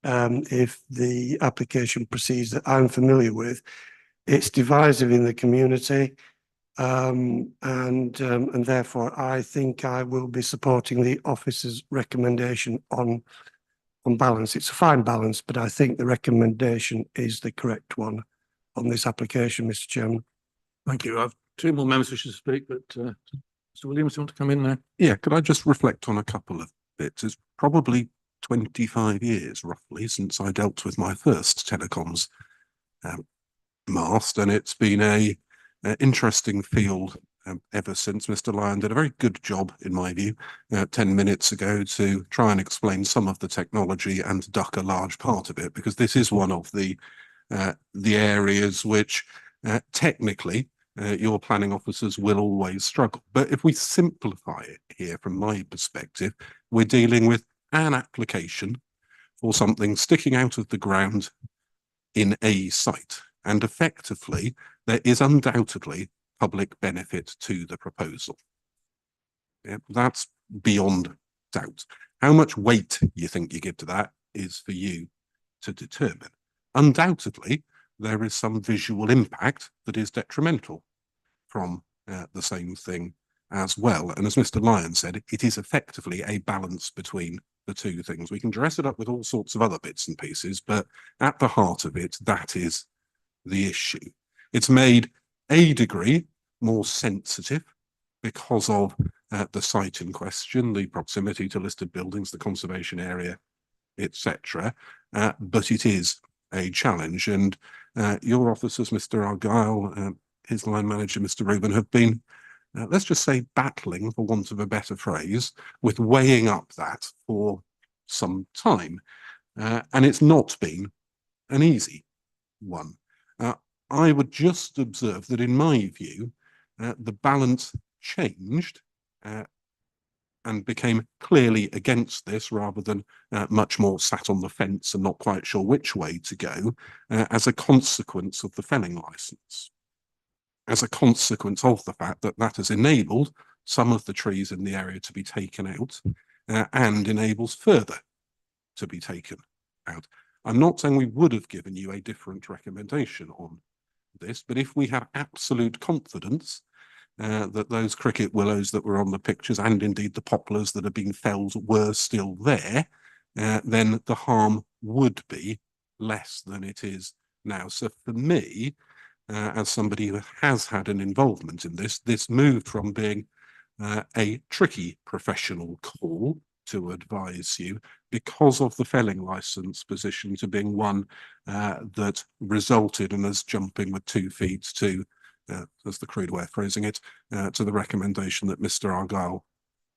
if the application proceeds that I'm familiar with, it's divisive in the community, and therefore I think I will be supporting the officer's recommendation on balance. It's a fine balance, but I think the recommendation is the correct one on this application, Mr. Chairman. Thank you. I have two more members wishing to speak, but Mr. Williams, you want to come in there? Yeah, could I just reflect on a couple of bits? It's probably 25 years roughly since I dealt with my first telecoms mast, and it's been a interesting field ever since. Mr. Lyon did a very good job, in my view, 10 minutes ago to try and explain some of the technology and duck a large part of it, because this is one of the areas which technically your planning officers will always struggle. But if we simplify it here, from my perspective, we're dealing with an application for something sticking out of the ground in a site. And effectively, there is undoubtedly public benefit to the proposal. Yeah, that's beyond doubt. How much weight you think you give to that is for you to determine. Undoubtedly, there is some visual impact that is detrimental from the same thing as well. And as Mr. Lyon said, it is effectively a balance between the two things. We can dress it up with all sorts of other bits and pieces, but at the heart of it, that is the issue. It's made a degree more sensitive because of the site in question, the proximity to listed buildings, the conservation area, etc. But it is a challenge, and your officers, Mr. Argyle, his line manager, Mr. Rubin, have been, let's just say, battling, for want of a better phrase, with weighing up that for some time. And it's not been an easy one. I would just observe that, in my view, the balance changed and became clearly against this, rather than much more sat on the fence and not quite sure which way to go, as a consequence of the felling licence. As a consequence of the fact that that has enabled some of the trees in the area to be taken out, and enables further to be taken out. I'm not saying we would have given you a different recommendation on this, but if we have absolute confidence that those cricket willows that were on the pictures, and indeed the poplars that have been felled, were still there, then the harm would be less than it is now. So for me, as somebody who has had an involvement in this moved from being a tricky professional call to advise you, because of the felling licence position, to being one that resulted in us jumping with 2 feet to, as the crude way of phrasing it, to the recommendation that Mr. Argyle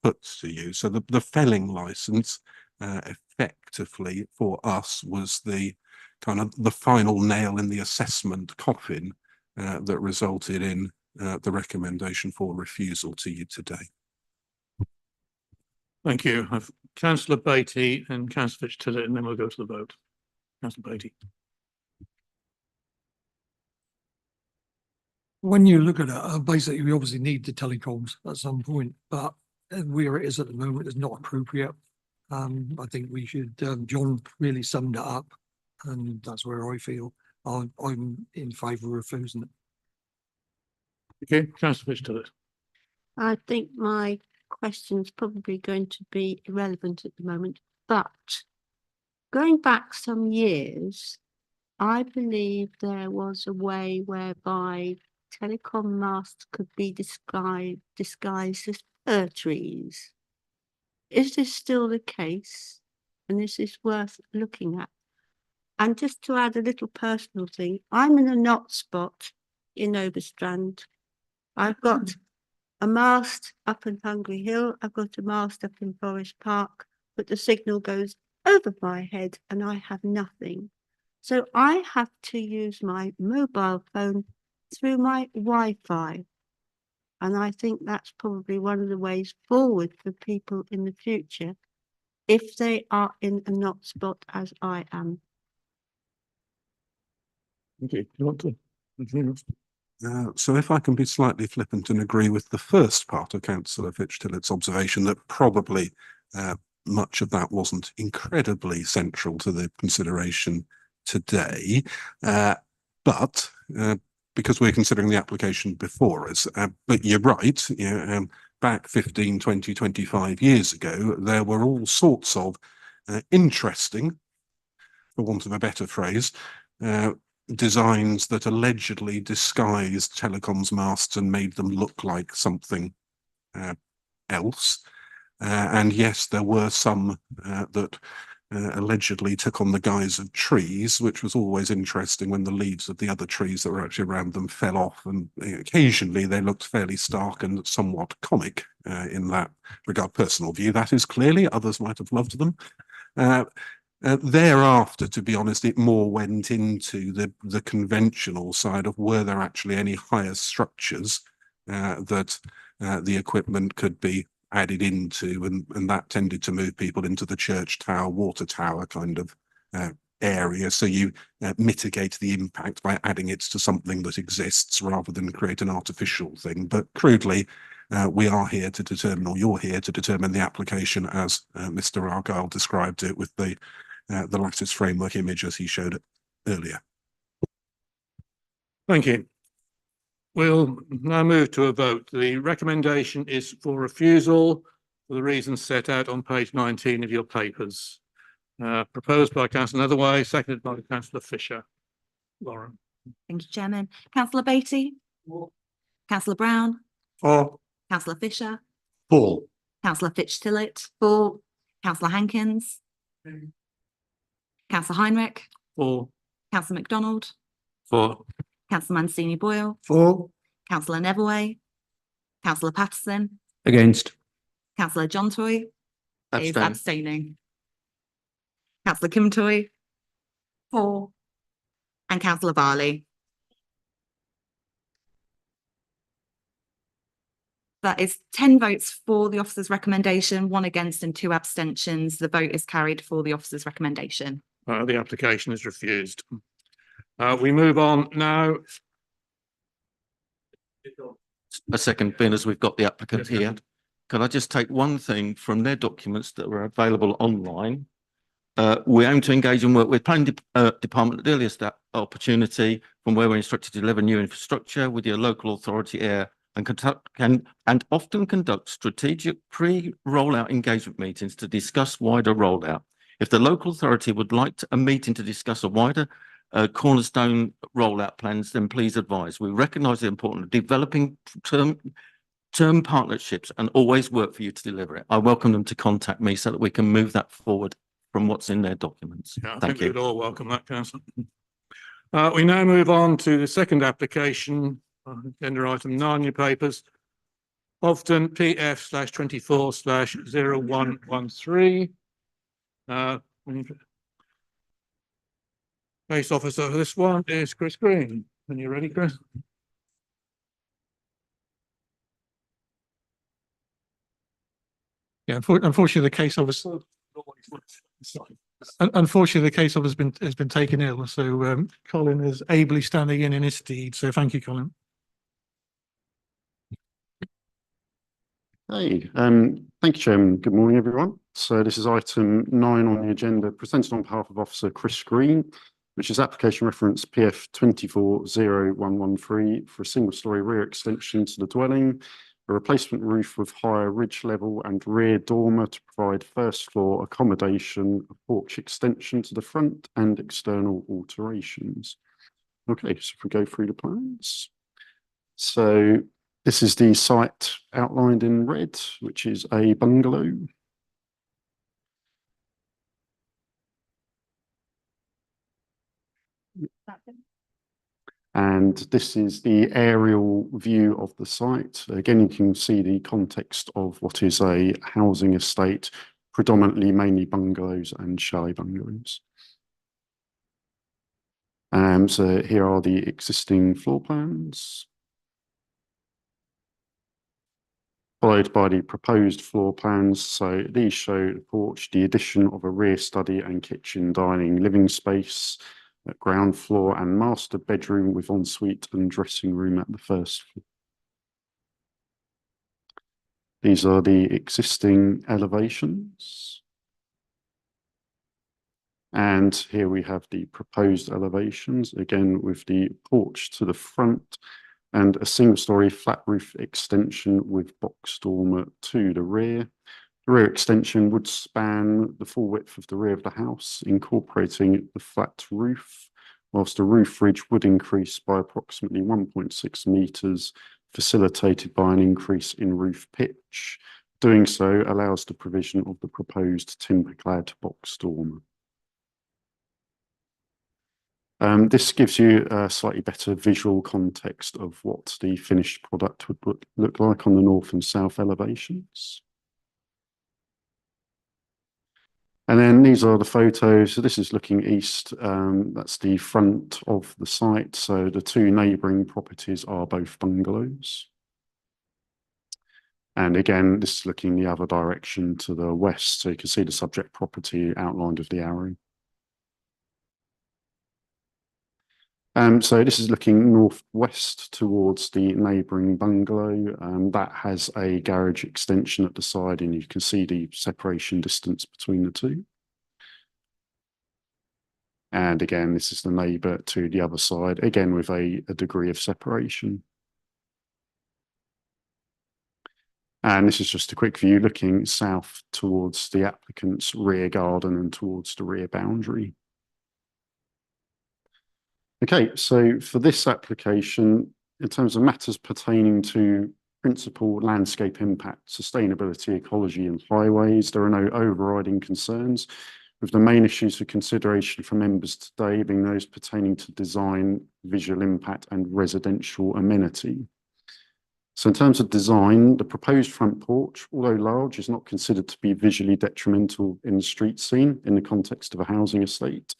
put to you. So the felling licence effectively for us was the kind of the final nail in the assessment coffin that resulted in the recommendation for refusal to you today. Thank you. I've Councillor Beattie and Councillor Fitch-Tillett, and then we'll go to the vote. Councillor Beattie. When you look at it, basically, we obviously need the telecoms at some point, but where it is at the moment is not appropriate. I think we should, John really summed it up, and that's where I feel I'm in favour of refusing it. Okay, Councillor Fitch-Tillett. I think my question's probably going to be irrelevant at the moment, but going back some years, I believe there was a way whereby telecom masts could be disguised as fir trees. Is this still the case? And this is worth looking at. And just to add a little personal thing, I'm in a knot spot in Overstrand. I've got a mast up in Hungry Hill, I've got a mast up in Forest Park, but the signal goes over my head and I have nothing. So I have to use my mobile phone through my Wi-Fi. And I think that's probably one of the ways forward for people in the future, if they are in a knot spot as I am. Okay, you want to? So if I can be slightly flippant and agree with the first part of Councillor Fitch-Tillett's observation, that probably much of that wasn't incredibly central to the consideration today, but because we're considering the application before us, but you're right, you know, back 15, 20, 25 years ago, there were all sorts of interesting, for want of a better phrase, designs that allegedly disguised telecoms masts and made them look like something else. And yes, there were some that allegedly took on the guise of trees, which was always interesting when the leaves of the other trees that were actually around them fell off, and occasionally they looked fairly stark and somewhat comic in that regard. Personal view, that is, clearly. Others might have loved them. Thereafter, to be honest, it more went into the conventional side of, were there actually any higher structures that the equipment could be added into, and that tended to move people into the church tower, water tower kind of area. So you mitigate the impact by adding it to something that exists rather than create an artificial thing. But crudely, we are here to determine, or you're here to determine, the application as Mr. Argyle described it, with the lattice framework image as he showed it earlier. Thank you. We'll now move to a vote. The recommendation is for refusal for the reasons set out on page 19 of your papers. Proposed by Councillor Netherway, seconded by Councillor Fisher. Lauren. Thank you, Chairman. Councillor Beattie? Councillor Brown? For. Councillor Fisher? For. Councillor Fitch-Tillett? For. Councillor Hankins? Councillor Heinrich? For. Councillor MacDonald? For. Councillor Mancini Boyle? For. Councillor Neverway, Councillor Patterson, Against. Councillor John Toy is Abstain. abstaining. Councillor Kim Toy, For. and Councillor Barley. That is 10 votes for the officer's recommendation, 1 against and 2 abstentions. The vote is carried for the officer's recommendation. The application is refused. We move on now. A second, being as we've got the applicant Yes, here. Kevin. Can I just take one thing from their documents that were available online? We aim to engage and work with planning department at the earliest opportunity from where we're instructed to deliver new infrastructure with your local authority area and often conduct strategic pre-rollout engagement meetings to discuss wider rollout. If the local authority would like a meeting to discuss a wider cornerstone rollout plans, then please advise. We recognise the importance of developing term partnerships and always work for you to deliver it. I welcome them to contact me so that we can move that forward from what's in their documents. Yeah, I Thank think we you. would all welcome that, Councillor. We now move on to the second application, agenda item 9 in your papers. Often PF/24/0113. Case officer for this one is Chris Green. Are you ready, Chris? Yeah, unfortunately, the case officer. Unfortunately, the case officer has been taken ill, so Colin is ably standing in his stead. So thank you, Colin. Hey, thank you, Chairman. Good morning, everyone. So this is item 9 on the agenda, presented on behalf of Officer Chris Green, which is application reference PF 240113 for a single-storey rear extension to the dwelling, a replacement roof with higher ridge level and rear dormer to provide first floor accommodation, a porch extension to the front and external alterations. Okay, so if we go through the plans. So this is the site outlined in red, which is a bungalow. And this is the aerial view of the site. Again, you can see the context of what is a housing estate, predominantly mainly bungalows and chalet bungalows. So here are the existing floor plans, followed by the proposed floor plans. So these show the porch, the addition of a rear study and kitchen, dining, living space, ground floor and master bedroom with ensuite and dressing room at the first floor. These are the existing elevations. And here we have the proposed elevations, again with the porch to the front and a single-storey flat roof extension with box dormer to the rear. The rear extension would span the full width of the rear of the house, incorporating the flat roof, whilst the roof ridge would increase by approximately 1.6 metres, facilitated by an increase in roof pitch. Doing so allows the provision of the proposed timber-clad box dormer. This gives you a slightly better visual context of what the finished product would look like on the north and south elevations. And then these are the photos. So this is looking east. That's the front of the site. So the 2 neighbouring properties are both bungalows. And again, this is looking the other direction to the west. So you can see the subject property outlined with the arrow. So this is looking northwest towards the neighbouring bungalow. That has a garage extension at the side, and you can see the separation distance between the two. And again, this is the neighbour to the other side, again with a degree of separation. And this is just a quick view looking south towards the applicant's rear garden and towards the rear boundary. Okay, so for this application, in terms of matters pertaining to principal landscape impact, sustainability, ecology and highways, there are no overriding concerns, with the main issues for consideration for members today being those pertaining to design, visual impact and residential amenity. So in terms of design, the proposed front porch, although large, is not considered to be visually detrimental in the street scene in the context of a housing estate.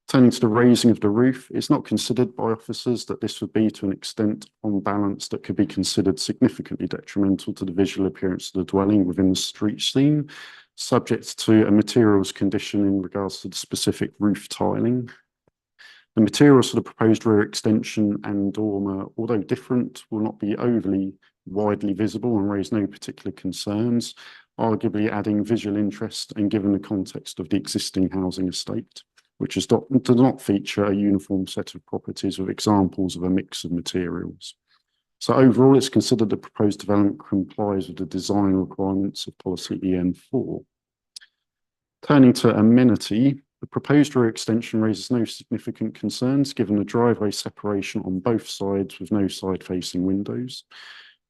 Turning to the raising of the roof, it's not considered by officers that this would be to an extent on balance that could be considered significantly detrimental to the visual appearance of the dwelling within the street scene, subject to a materials condition in regards to the specific roof tiling. The materials for the proposed rear extension and dormer, although different, will not be overly widely visible and raise no particular concerns, arguably adding visual interest and given the context of the existing housing estate, which does not feature a uniform set of properties with examples of a mix of materials. So overall, it's considered the proposed development complies with the design requirements of policy EN4. Turning to amenity, the proposed rear extension raises no significant concerns given the driveway separation on both sides with no side-facing windows.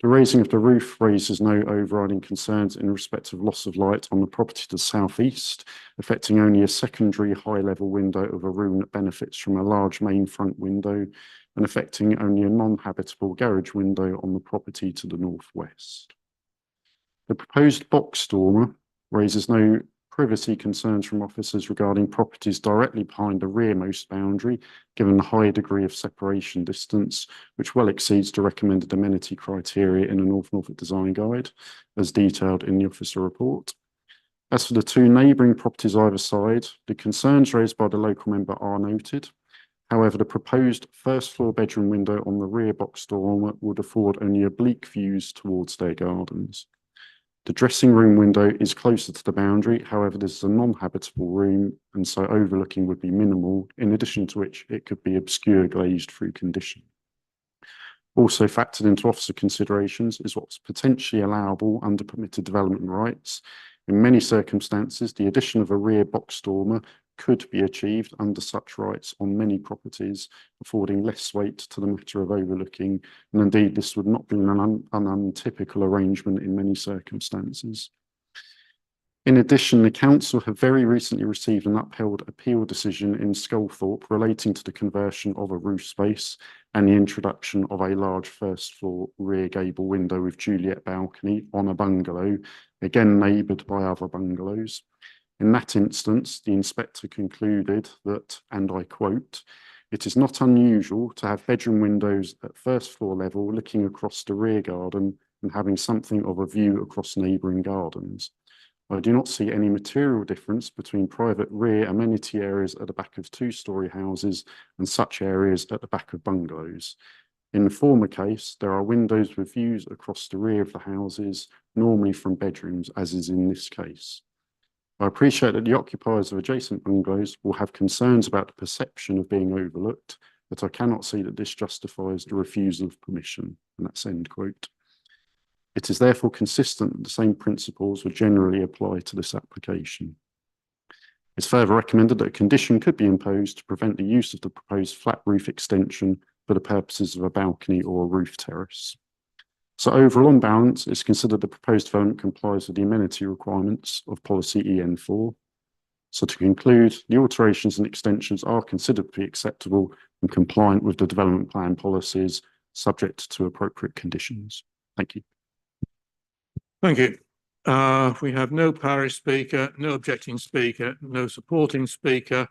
The raising of the roof raises no overriding concerns in respect of loss of light on the property to the southeast, affecting only a secondary high-level window of a room that benefits from a large main front window and affecting only a non-habitable garage window on the property to the northwest. The proposed box dormer raises no privacy concerns from officers regarding properties directly behind the rearmost boundary, given the high degree of separation distance, which well exceeds the recommended amenity criteria in the North Norfolk Design Guide, as detailed in the officer report. As for the two neighbouring properties either side, the concerns raised by the local member are noted. However, the proposed first floor bedroom window on the rear box dormer would afford only oblique views towards their gardens. The dressing room window is closer to the boundary, however, this is a non-habitable room and so overlooking would be minimal, in addition to which it could be obscure glazed through condition. Also factored into officer considerations is what's potentially allowable under permitted development rights. In many circumstances, the addition of a rear box dormer could be achieved under such rights on many properties, affording less weight to the matter of overlooking, and indeed this would not be an untypical arrangement in many circumstances. In addition, the council have very recently received an upheld appeal decision in Sculthorpe relating to the conversion of a roof space and the introduction of a large first floor rear gable window with Juliet balcony on a bungalow, again neighboured by other bungalows. In that instance, the inspector concluded that, and I quote, "It is not unusual to have bedroom windows at first floor level looking across the rear garden and having something of a view across neighbouring gardens. I do not see any material difference between private rear amenity areas at the back of two-storey houses and such areas at the back of bungalows. In the former case, there are windows with views across the rear of the houses, normally from bedrooms, as is in this case. I appreciate that the occupiers of adjacent bungalows will have concerns about the perception of being overlooked, but I cannot see that this justifies the refusal of permission," and that's end quote. It is therefore consistent that the same principles would generally apply to this application. It's further recommended that a condition could be imposed to prevent the use of the proposed flat roof extension for the purposes of a balcony or a roof terrace. So overall, on balance, it's considered the proposed development complies with the amenity requirements of policy EN4. So to conclude, the alterations and extensions are considered to be acceptable and compliant with the development plan policies, subject to appropriate conditions. Thank you. Thank you. We have no parish speaker, no objecting speaker, no supporting speaker.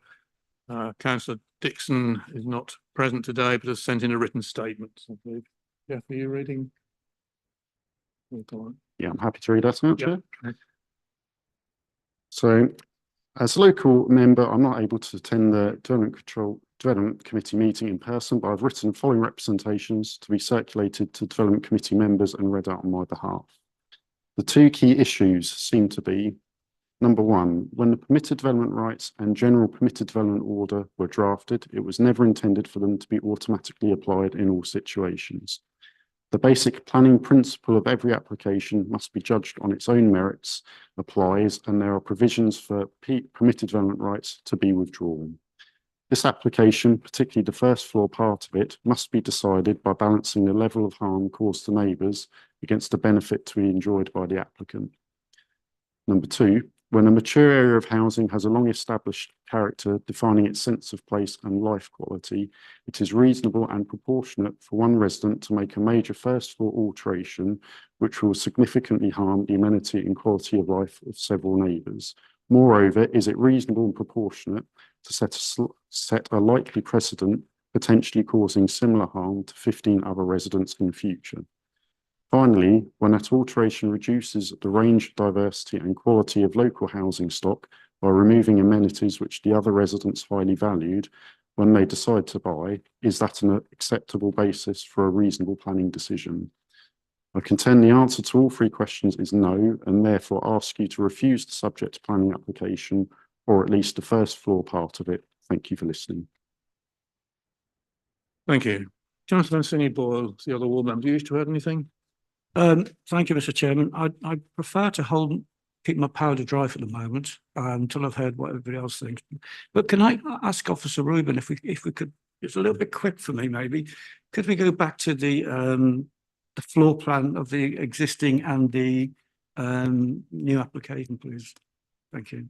Councillor Dixon is not present today, but has sent in a written statement. I believe. Jeff, are you reading? Yeah, I'm happy to read that out, Chair. Yeah. So, as a local member, I'm not able to attend the Development Committee meeting in person, but I've written the following representations to be circulated to Development Committee members and read out on my behalf. The two key issues seem to be, number one, when the permitted development rights and general permitted development order were drafted, it was never intended for them to be automatically applied in all situations. The basic planning principle of every application must be judged on its own merits, applies, and there are provisions for permitted development rights to be withdrawn. This application, particularly the first floor part of it, must be decided by balancing the level of harm caused to neighbours against the benefit to be enjoyed by the applicant. Number two, When a mature area of housing has a long established character defining its sense of place and life quality, it is reasonable and proportionate for one resident to make a major first floor alteration which will significantly harm the amenity and quality of life of several neighbours. Moreover, is it reasonable and proportionate to set a likely precedent, potentially causing similar harm to 15 other residents in future? Finally, when that alteration reduces the range, diversity and quality of local housing stock by removing amenities which the other residents highly valued when they decide to buy, is that an acceptable basis for a reasonable planning decision? I contend the answer to all three questions is no, and therefore ask you to refuse the subject planning application, or at least the first floor part of it. Thank you for listening. Thank you. Councillor Anthony Boyle, the other ward member, do you wish to add anything? Thank you, Mr. Chairman. I prefer to keep my powder dry for the moment until I've heard what everybody else thinks. But can I ask Officer Rubin if we could, it's a little bit quick for me maybe, could we go back to the floor plan of the existing and the new application, please? Thank you.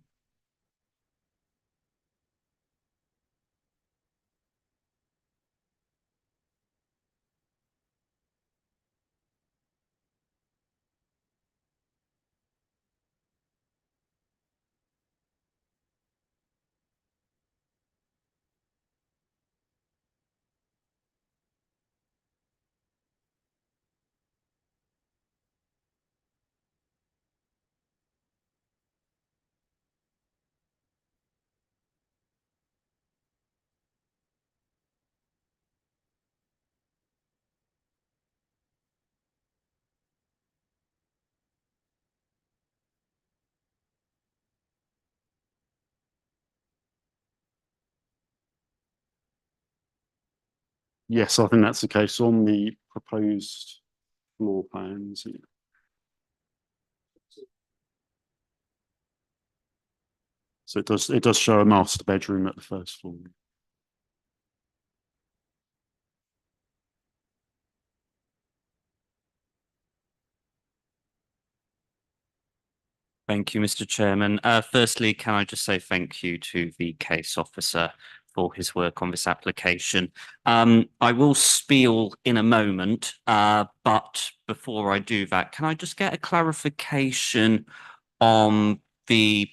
Yes, I think that's the case on the proposed floor plans. So it does show a master bedroom at the first floor. Thank you, Mr. Chairman. Firstly, can I just say thank you to the case officer for his work on this application. I will spiel in a moment, but before I do that, can I just get a clarification on the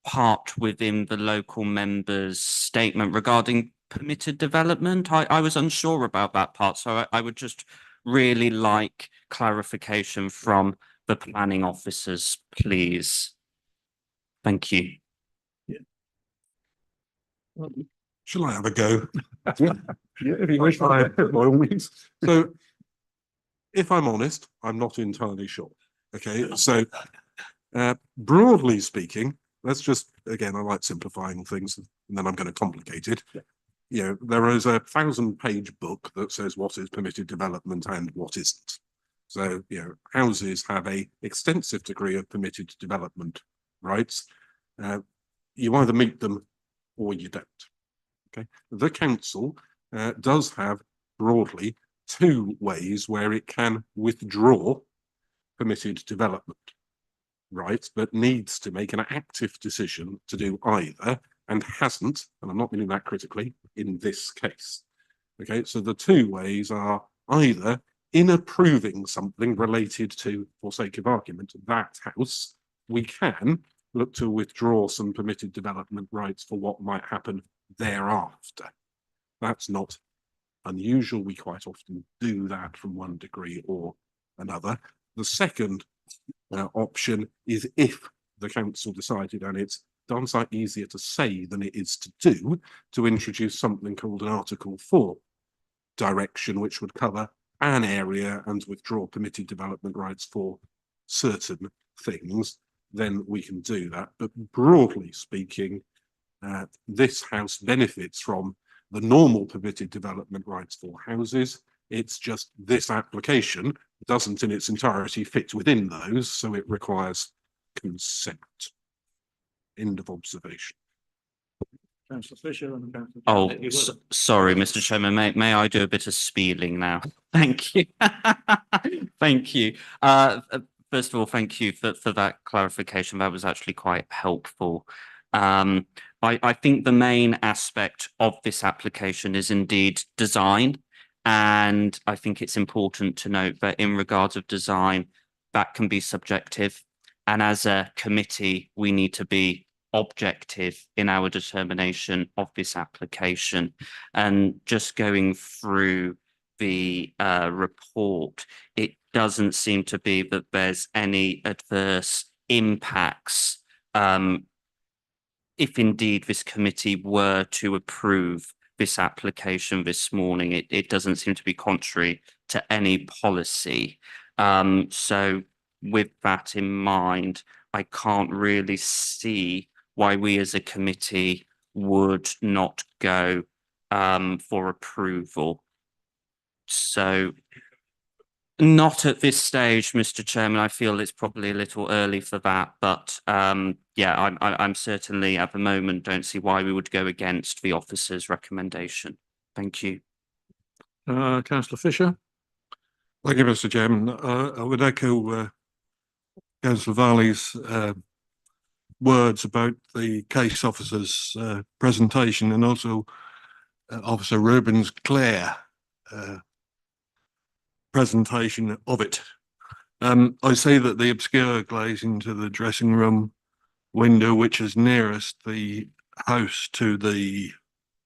part within the local member's statement regarding permitted development? I was unsure about that part, so I would just really like clarification from the planning officers, please. Thank you. Shall I have a go? Yeah, if you wish, by all means. So, if I'm honest, I'm not entirely sure. Okay, so broadly speaking, let's just, again, I like simplifying things and then I'm going to complicate it. You know, there is a 1,000-page book that says what is permitted development and what isn't. So, you know, houses have a extensive degree of permitted development rights. You either meet them or you don't. Okay, the council does have broadly two ways where it can withdraw permitted development rights, but needs to make an active decision to do either, and hasn't, and I'm not meaning that critically, in this case. Okay, so the two ways are either in approving something related to, for sake of argument, that house, we can look to withdraw some permitted development rights for what might happen thereafter. That's not unusual. We quite often do that from one degree or another. The second option is if the council decided, and it's darn sight easier to say than it is to do, to introduce something called an Article 4 direction, which would cover an area and withdraw permitted development rights for certain things, then we can do that. But broadly speaking, this house benefits from the normal permitted development rights for houses. It's just this application doesn't in its entirety fit within those, so it requires consent. End of observation. Councillor Fisher and Councillor. Oh, sorry, Mr. Chairman, may I do a bit of spieling now? Thank you. Thank you. first of all, thank you for that clarification. That was actually quite helpful. I think the main aspect of this application is indeed design. And I think it's important to note that in regards of design, that can be subjective. And as a committee, we need to be objective in our determination of this application. And just going through the report, it doesn't seem to be that there's any adverse impacts if indeed this committee were to approve this application this morning. It doesn't seem to be contrary to any policy. So with that in mind, I can't really see why we as a committee would not go for approval. So not at this stage, Mr. Chairman. I feel it's probably a little early for that, but yeah, I'm certainly at the moment don't see why we would go against the officer's recommendation. Thank you. Councillor Fisher. Thank you, Mr. Chairman. I would echo Councillor Varley's words about the case officer's presentation, and also Officer Rubin's clear presentation of it. I see that the obscure glazing to the dressing room window, which is nearest the house to the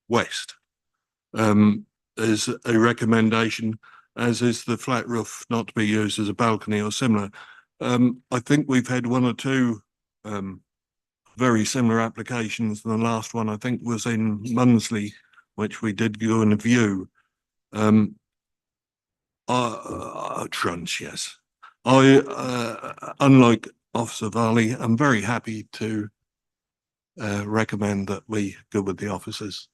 west, is a recommendation, as is the flat roof not to be used as a balcony or similar. I think we've had one or two very similar applications. The last one I think was in Munsley, which we did go and view. Trunch, yes. Unlike Officer Varley, I'm very happy to recommend that we go with the officers.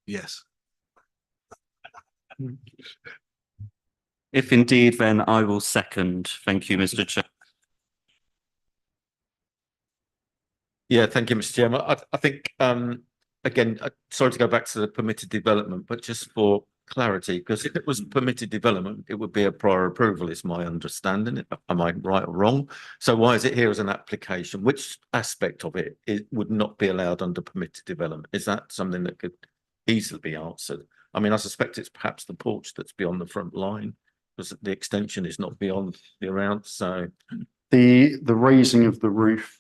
Yes. If indeed, then I will second. Thank you, Mr. Chair. Yeah, thank you, Mr. Chairman. I think, again, sorry to go back to the permitted development, but just for clarity, because if it was permitted development, it would be a prior approval, is my understanding. Am I right or wrong? So why is it here as an application? Which aspect of it would not be allowed under permitted development? Is that something that could easily be answered? I mean, I suspect it's perhaps the porch that's beyond the front line, because the extension is not beyond the around. So the raising of the roof,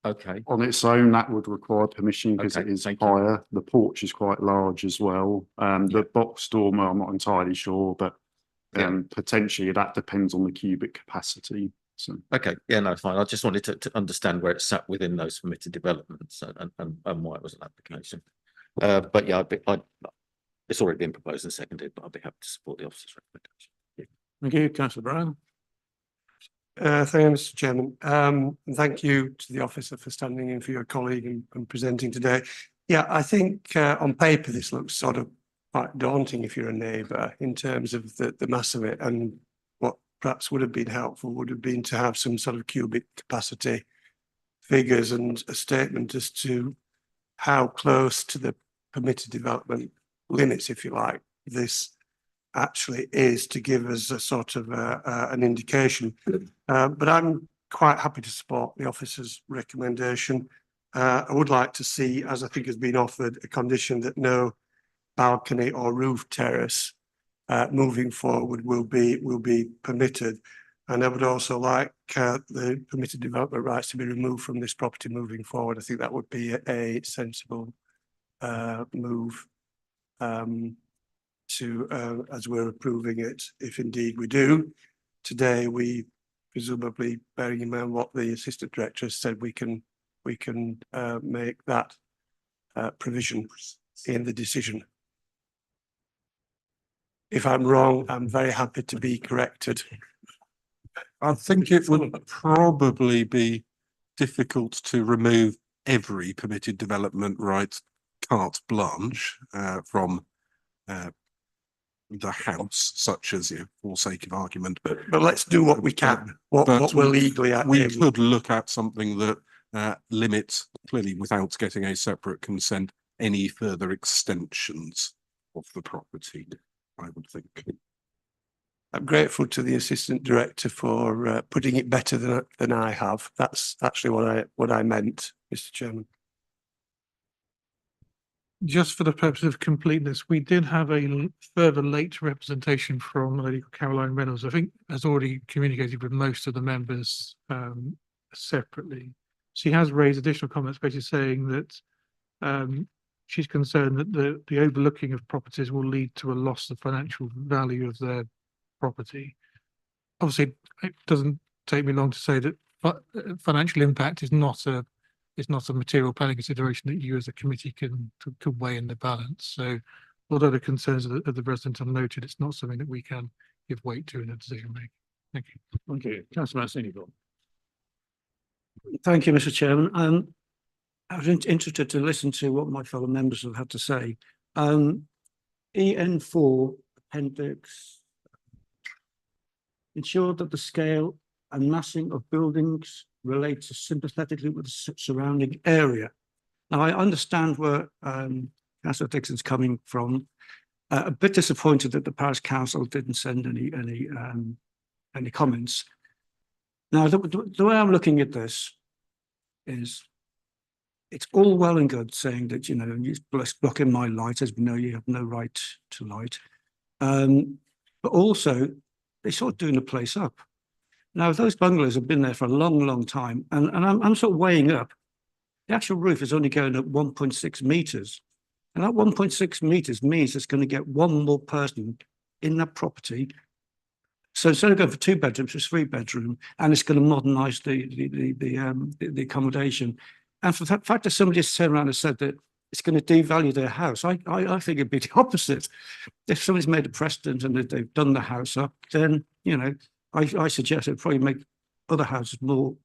okay, on its own, that would require permission because it is higher. The porch is quite large as well. The box dormer, I'm not entirely sure, but potentially that depends on the cubic capacity. So okay, yeah, no, fine. I just wanted to understand where it sat within those permitted developments and why it was an application. But yeah, it's already been proposed and seconded, but I'll be happy to support the officer's recommendation. Thank you, Councillor Brown. Thank you, Mr. Chairman. And thank you to the officer for standing in for your colleague and presenting today. Yeah, I think on paper this looks sort of quite daunting if you're a neighbour in terms of the mass of it, and what perhaps would have been helpful would have been to have some sort of cubic capacity figures and a statement as to how close to the permitted development limits, if you like, this actually is, to give us a sort of an indication. But I'm quite happy to support the officer's recommendation. I would like to see, as I think has been offered, a condition that no balcony or roof terrace moving forward will be permitted. And I would also like the permitted development rights to be removed from this property moving forward. I think that would be a sensible move to as we're approving it, if indeed we do. Today, we presumably, bearing in mind what the assistant director has said, we can make that provision in the decision. If I'm wrong, I'm very happy to be corrected. I think it would probably be difficult to remove every permitted development right carte blanche from the house, such as, for sake of argument. But let's do what we can, what we're legally at. We could look at something that limits, clearly without getting a separate consent, any further extensions of the property, I would think. I'm grateful to the Assistant Director for putting it better than I have. That's actually what I meant, Mr. Chairman. Just for the purpose of completeness, we did have a further late representation from a lady called Caroline Reynolds. I think has already communicated with most of the members separately. She has raised additional comments, basically saying that she's concerned that the overlooking of properties will lead to a loss of financial value of their property. Obviously, it doesn't take me long to say that financial impact is not a material planning consideration that you as a committee can weigh in the balance. So although the concerns of the residents are noted, it's not something that we can give weight to in a decision making. Thank you. Thank you. Councillor Massini. Thank you, Mr. Chairman. I was interested to listen to what my fellow members have had to say. EN4 appendix ensured that the scale and massing of buildings relates sympathetically with the surrounding area. Now, I understand where Councillor Dixon's coming from. A bit disappointed that the Parish Council didn't send any comments. Now, the way I'm looking at this is it's all well and good saying that, you know, you're blocking my light as we know you have no right to light. But also, they're sort of doing the place up. Now, those bungalows have been there for a long, long time, and I'm sort of weighing up. The actual roof is only going at 1.6 meters. And that 1.6 meters means it's going to get one more person in that property. So instead of going for 2 bedrooms, it's 3 bedroom, and it's going to modernise the accommodation. And for the fact that somebody has turned around and said that it's going to devalue their house, I think it'd be the opposite. If somebody's made a precedent and they've done the house up, then, you know, I suggest it'd probably make other houses more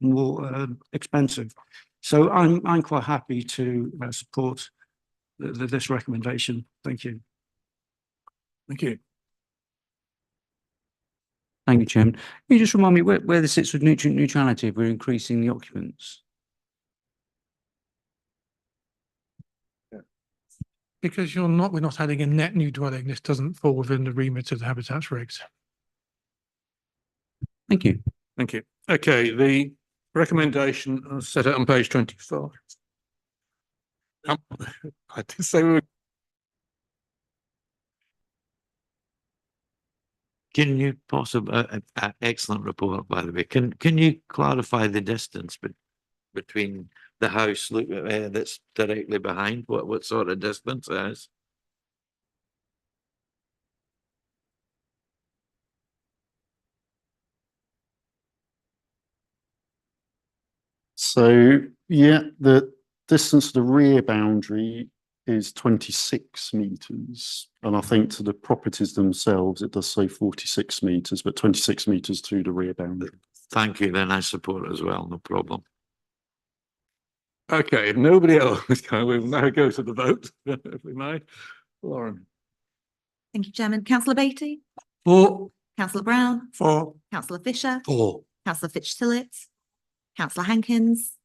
expensive. So I'm quite happy to support this recommendation. Thank you. Thank you. Thank you, Chairman. Can you just remind me where this sits with nutrient neutrality if we're increasing the occupants? Because we're not adding a net new dwelling, this doesn't fall within the remit of the habitats regs. Thank you. Thank you. Okay, the recommendation set out on page 25. I did say we were. Can you possibly, excellent report, by the way, can you clarify the distance between the house that's directly behind, what sort of distance it is? So, yeah, the distance to the rear boundary is 26 metres. And I think to the properties themselves, it does say 46 metres, but 26 metres to the rear boundary. Thank you, then I support as well, no problem. Okay, if nobody else, we'll now go to the vote, if we may. Lauren. Thank you, Chairman. Councillor Beattie? For. Councillor Brown? For. Councillor Fisher? For. Councillor Fitch-Tillett? Councillor Hankins?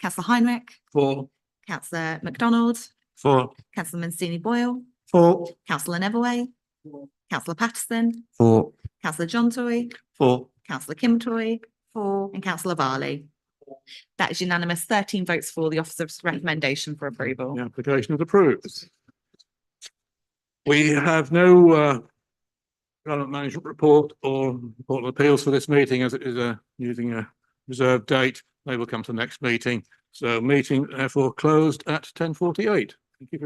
Councillor Heinrich? For. Councillor MacDonald? For. Councillor Mancini Boyle? For. Councillor Neverway? Councillor Patterson? For. Councillor John Toy? For. Councillor Kim Toy? For. And Councillor Varley? That is unanimous. 13 votes for the officer's recommendation for approval. The application is approved. We have no development management report or report of appeals for this meeting, as it is using a reserved date. They will come to the next meeting. So meeting therefore closed at 10:48. Thank you very much.